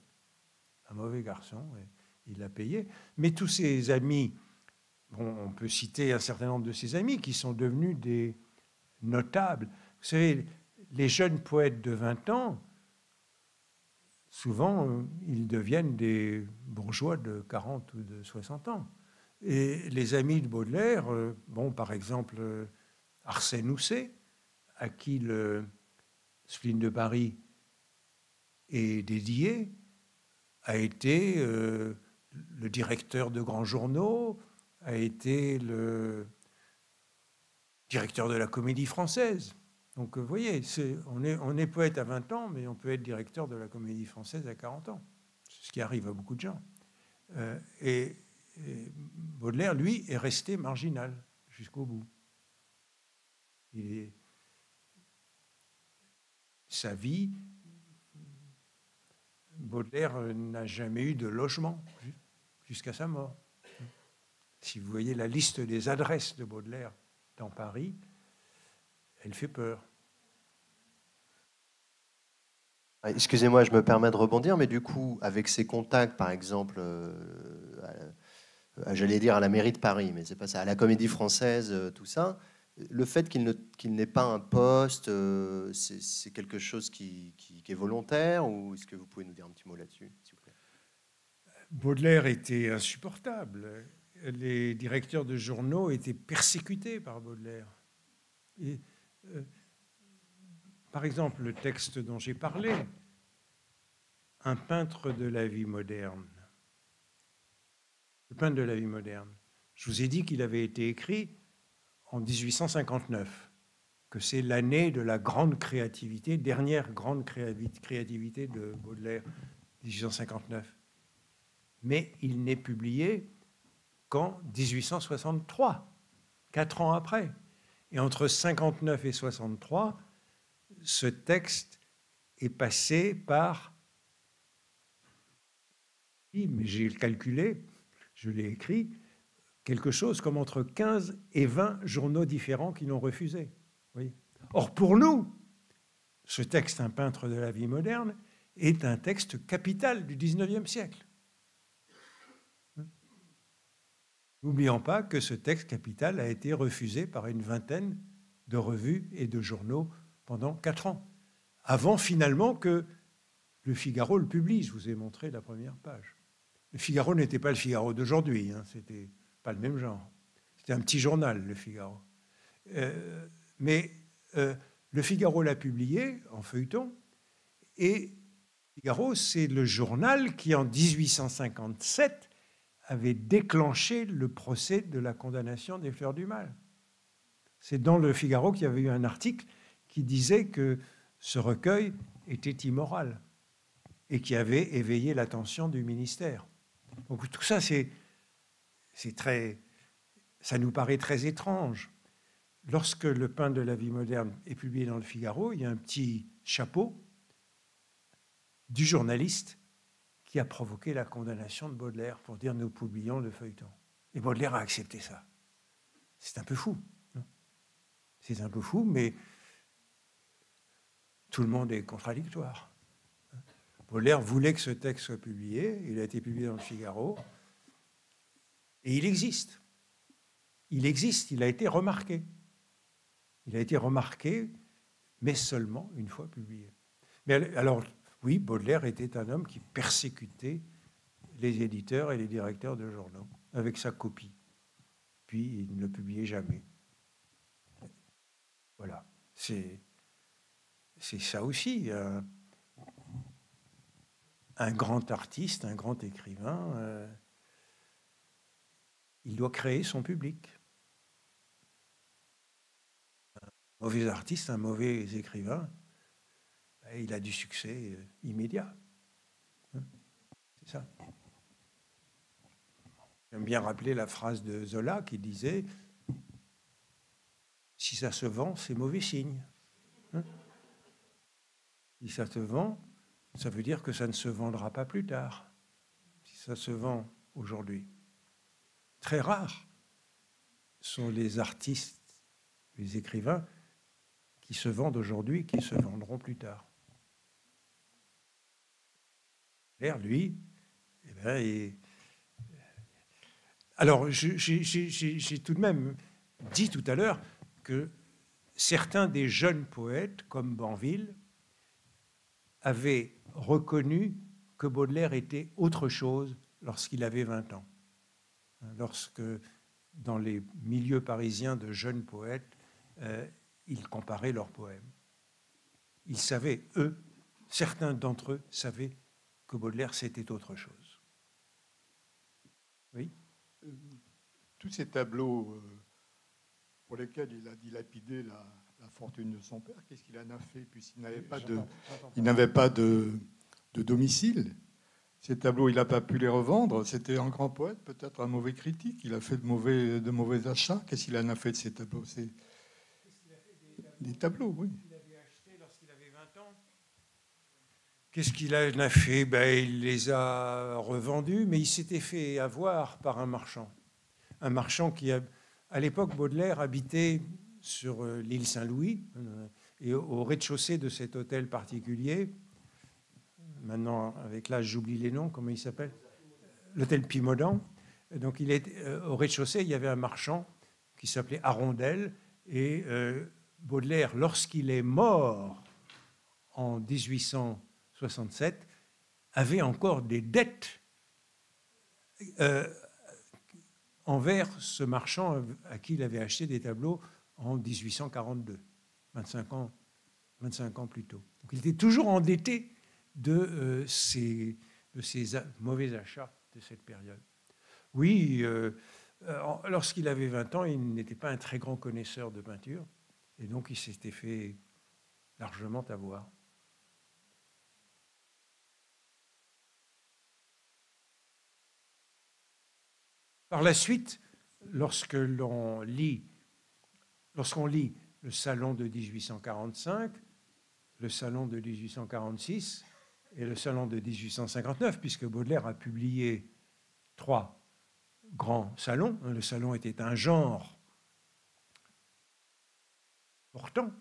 Speaker 2: Un mauvais garçon, et il l'a payé. Mais tous ses amis, on peut citer un certain nombre de ses amis qui sont devenus des notables. Vous savez, les jeunes poètes de 20 ans, souvent, ils deviennent des bourgeois de 40 ou de 60 ans. Et les amis de Baudelaire, par exemple, Arsène Housset, à qui le spleen de Paris est dédié, a été le directeur de grands journaux, a été le directeur de la Comédie Française. Donc, vous voyez, on est poète à 20 ans, mais on peut être directeur de la Comédie Française à 40 ans. C'est ce qui arrive à beaucoup de gens. Et Baudelaire, lui, est resté marginal jusqu'au bout. Baudelaire n'a jamais eu de logement jusqu'à sa mort. Si vous voyez la liste des adresses de Baudelaire dans Paris, elle fait peur.
Speaker 4: Excusez-moi, je me permets de rebondir, mais du coup, avec ses contacts, par exemple, j'allais dire à la mairie de Paris, mais c'est pas ça, à la Comédie Française, tout ça, le fait qu'il n'ait pas un poste, c'est quelque chose qui est volontaire, ou est-ce que vous pouvez nous dire un petit mot là-dessus, s'il vous plaît?
Speaker 2: Baudelaire était insupportable. Les directeurs de journaux étaient persécutés par Baudelaire. Et, par exemple, le texte dont j'ai parlé, un peintre de la vie moderne. Le peintre de la vie moderne. Je vous ai dit qu'il avait été écrit en 1859, que c'est l'année de la grande créativité, dernière grande créativité de Baudelaire, 1859. Mais il n'est publié qu'en 1863, 4 ans après. Et entre 59 et 63, ce texte est passé par, mais j'ai calculé, je l'ai écrit, quelque chose comme entre 15 et 20 journaux différents qui l'ont refusé. Oui. Or, pour nous, ce texte, Un peintre de la vie moderne, est un texte capital du XIXe siècle. N'oublions pas que ce texte capital a été refusé par une vingtaine de revues et de journaux pendant 4 ans, avant finalement que le Figaro le publie. Je vous ai montré la première page. Le Figaro n'était pas le Figaro d'aujourd'hui, hein, c'était pas le même genre. C'était un petit journal, le Figaro. Mais le Figaro l'a publié en feuilleton, et Figaro, c'est le journal qui, en 1857, avait déclenché le procès de la condamnation des Fleurs du Mal. C'est dans le Figaro qu'il y avait eu un article qui disait que ce recueil était immoral et qui avait éveillé l'attention du ministère. Donc tout ça, ça nous paraît très étrange. Lorsque Le peintre de la vie moderne est publié dans le Figaro, il y a un petit chapeau du journaliste qui a provoqué la condamnation de Baudelaire pour dire nous publions le feuilleton. Et Baudelaire a accepté ça. C'est un peu fou. C'est un peu fou, mais tout le monde est contradictoire. Baudelaire voulait que ce texte soit publié, il a été publié dans le Figaro, et il existe. Il existe, il a été remarqué. Il a été remarqué, mais seulement une fois publié. Mais alors, oui, Baudelaire était un homme qui persécutait les éditeurs et les directeurs de journaux avec sa copie. Puis il ne le publiait jamais. Voilà, c'est ça aussi. Un grand artiste, un grand écrivain, il doit créer son public. Un mauvais artiste, un mauvais écrivain, il a du succès immédiat. C'est ça. J'aime bien rappeler la phrase de Zola qui disait « Si ça se vend, c'est mauvais signe. » Si ça se vend, ça veut dire que ça ne se vendra pas plus tard. Si ça se vend aujourd'hui. Très rares sont les artistes, les écrivains qui se vendent aujourd'hui, qui se vendront plus tard. Lui, eh bien, alors j'ai tout de même dit tout à l'heure que certains des jeunes poètes, comme Banville, avaient reconnu que Baudelaire était autre chose lorsqu'il avait 20 ans. Lorsque, dans les milieux parisiens de jeunes poètes, ils comparaient leurs poèmes. Ils savaient, certains d'entre eux savaient que Baudelaire, c'était autre chose. Oui.
Speaker 5: Tous ces tableaux pour lesquels il a dilapidé la fortune de son père, qu'est-ce qu'il en a fait puisqu'il n'avait pas de domicile? Ces tableaux, il n'a pas pu les revendre. C'était un grand poète, peut-être un mauvais critique. Il a fait de mauvais achats. Qu'est-ce qu'il en a fait de ces tableaux? Des tableaux, oui.
Speaker 2: Il avait acheté lorsqu'il avait 20 ans. Qu'est-ce qu'il en a fait? Il les a revendus, mais il s'était fait avoir par un marchand. Un marchand qui, à l'époque, Baudelaire habitait sur l'île Saint-Louis, et au rez-de-chaussée de cet hôtel particulier. Maintenant, avec l'âge, j'oublie les noms, comment il s'appelle? L'hôtel Pimodan. Donc, au rez-de-chaussée, il y avait un marchand qui s'appelait Arondel. Et Baudelaire, lorsqu'il est mort en 1867, avait encore des dettes envers ce marchand à qui il avait acheté des tableaux en 1842, 25 ans plus tôt. Donc, il était toujours endetté de ces mauvais achats de cette période. Oui, lorsqu'il avait 20 ans, il n'était pas un très grand connaisseur de peinture, et donc il s'était fait largement avoir. Par la suite, lorsqu'on lit le Salon de 1845, le Salon de 1846 et le Salon de 1859, puisque Baudelaire a publié 3 grands salons. Le salon était un genre important.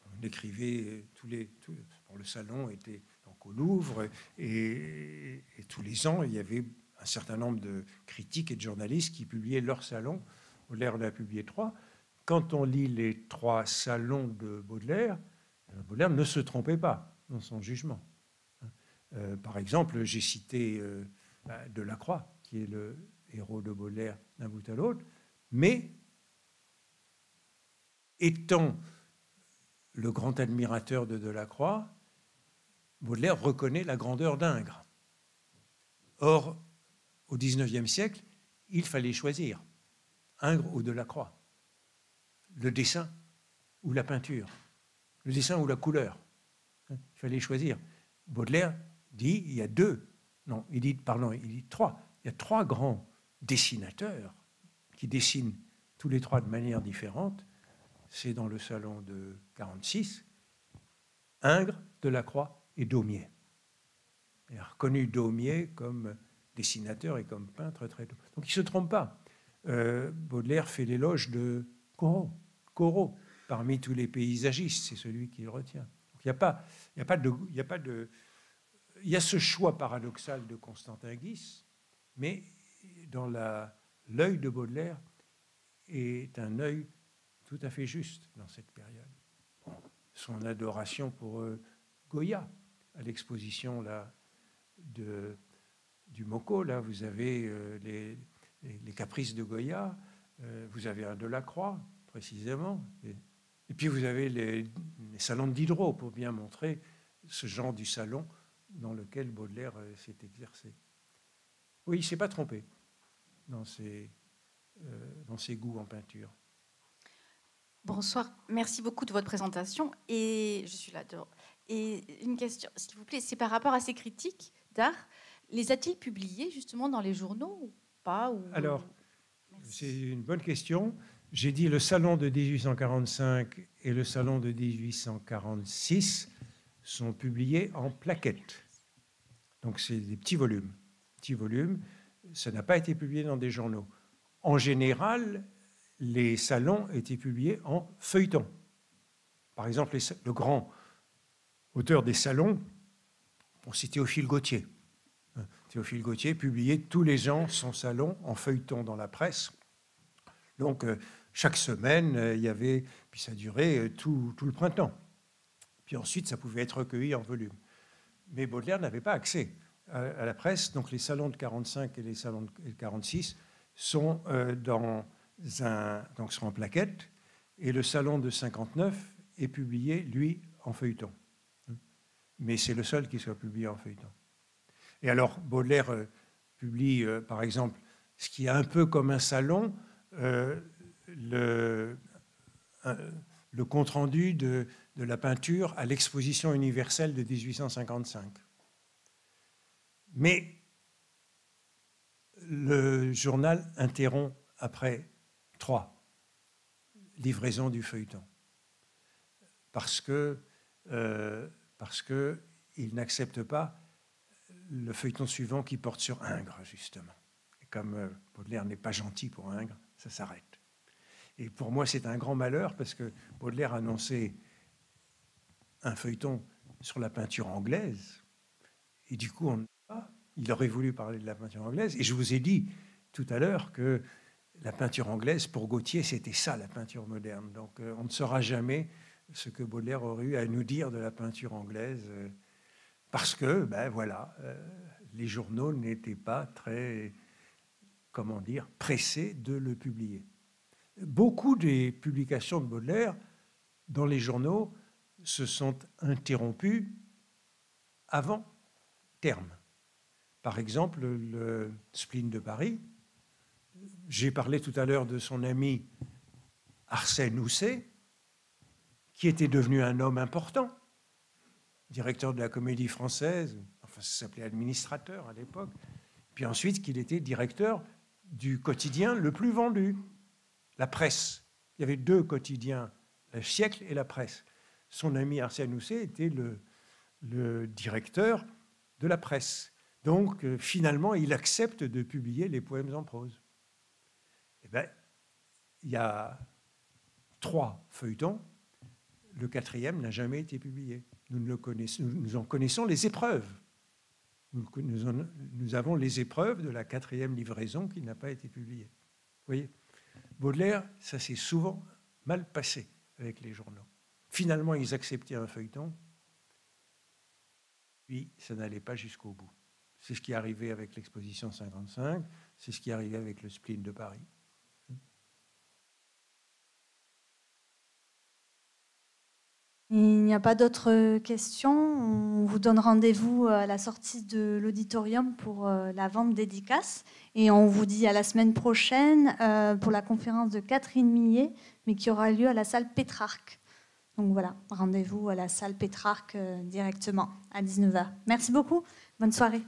Speaker 2: On écrivait le salon était donc au Louvre et tous les ans, il y avait un certain nombre de critiques et de journalistes qui publiaient leur salon. Baudelaire en a publié 3. Quand on lit les 3 salons de Baudelaire, Baudelaire ne se trompait pas dans son jugement. Par exemple, j'ai cité Delacroix, qui est le héros de Baudelaire d'un bout à l'autre, mais étant le grand admirateur de Delacroix, Baudelaire reconnaît la grandeur d'Ingres. Or, au XIXe siècle, il fallait choisir Ingres ou Delacroix, le dessin ou la peinture, le dessin ou la couleur. Il fallait choisir. Baudelaire dit il y a 3. Il y a 3 grands dessinateurs qui dessinent tous les 3 de manière différente. C'est dans le salon de 46, Ingres, Delacroix et Daumier. Il a reconnu Daumier comme dessinateur et comme peintre très tôt. Donc il ne se trompe pas. Baudelaire fait l'éloge de Corot. Parmi tous les paysagistes, c'est celui qu'il retient. Donc, il y a ce choix paradoxal de Constantin Guis, mais dans l'œil de Baudelaire est un œil tout à fait juste dans cette période. Son adoration pour Goya, à l'exposition là, du Moko, là, vous avez les caprices de Goya, vous avez un Delacroix, précisément, et puis vous avez les salons de Diderot, pour bien montrer ce genre du salon dans lequel Baudelaire s'est exercé. Oui, il ne s'est pas trompé dans ses goûts en peinture.
Speaker 6: Bonsoir, merci beaucoup de votre présentation. Et je suis là dehors. Et une question, s'il vous plaît, c'est par rapport à ces critiques d'art. Les a-t-il publiés justement dans les journaux ou pas
Speaker 2: Alors, c'est une bonne question. J'ai dit le salon de 1845 et le salon de 1846 sont publiés en plaquettes. Donc, c'est des petits volumes. Ça n'a pas été publié dans des journaux. En général, les salons étaient publiés en feuilleton. Par exemple, le grand auteur des salons, c'est Théophile Gautier. Théophile Gautier publiait tous les ans son salon en feuilleton dans la presse. Donc, chaque semaine, il y avait, puis ça durait tout le printemps. Puis ensuite, ça pouvait être recueilli en volume. Mais Baudelaire n'avait pas accès à la presse, donc les salons de 45 et les salons de 46 sont sont en plaquette, et le salon de 59 est publié, lui, en feuilleton. Mais c'est le seul qui soit publié en feuilleton. Et alors, Baudelaire publie, par exemple, ce qui est un peu comme un salon, le compte-rendu de la peinture à l'exposition universelle de 1855. Mais le journal interrompt après 3 livraisons du feuilleton. Parce que il n'accepte pas le feuilleton suivant qui porte sur Ingres, justement. Et comme Baudelaire n'est pas gentil pour Ingres, ça s'arrête. Et pour moi, c'est un grand malheur parce que Baudelaire annonçait un feuilleton sur la peinture anglaise. Et du coup, il aurait voulu parler de la peinture anglaise. Et je vous ai dit tout à l'heure que la peinture anglaise, pour Gautier, c'était ça, la peinture moderne. Donc, on ne saura jamais ce que Baudelaire aurait eu à nous dire de la peinture anglaise, parce que, ben voilà, les journaux n'étaient pas très, comment dire, pressés de le publier. Beaucoup des publications de Baudelaire dans les journaux se sont interrompues avant terme. Par exemple, le spleen de Paris. J'ai parlé tout à l'heure de son ami Arsène Housset, qui était devenu un homme important, directeur de la Comédie Française, enfin ça s'appelait administrateur à l'époque, puis ensuite qu'il était directeur du quotidien le plus vendu, La Presse. Il y avait 2 quotidiens, Le Siècle et La Presse. Son ami Arsène Housset était le directeur de La Presse. Donc, finalement, il accepte de publier les poèmes en prose. Eh bien, il y a 3 feuilletons. Le 4e n'a jamais été publié. Nous en connaissons les épreuves. Nous avons les épreuves de la 4e livraison qui n'a pas été publiée. Vous voyez, Baudelaire, ça s'est souvent mal passé avec les journaux. Finalement, ils acceptaient un feuilleton, puis ça n'allait pas jusqu'au bout. C'est ce qui est arrivé avec l'exposition 55, c'est ce qui est arrivé avec le spleen de Paris.
Speaker 1: Il n'y a pas d'autres questions. On vous donne rendez-vous à la sortie de l'auditorium pour la vente dédicace. Et on vous dit à la semaine prochaine pour la conférence de Catherine Millet, mais qui aura lieu à la salle Pétrarque. Donc voilà, rendez-vous à la salle Pétrarque directement à 19h. Merci beaucoup. Bonne soirée.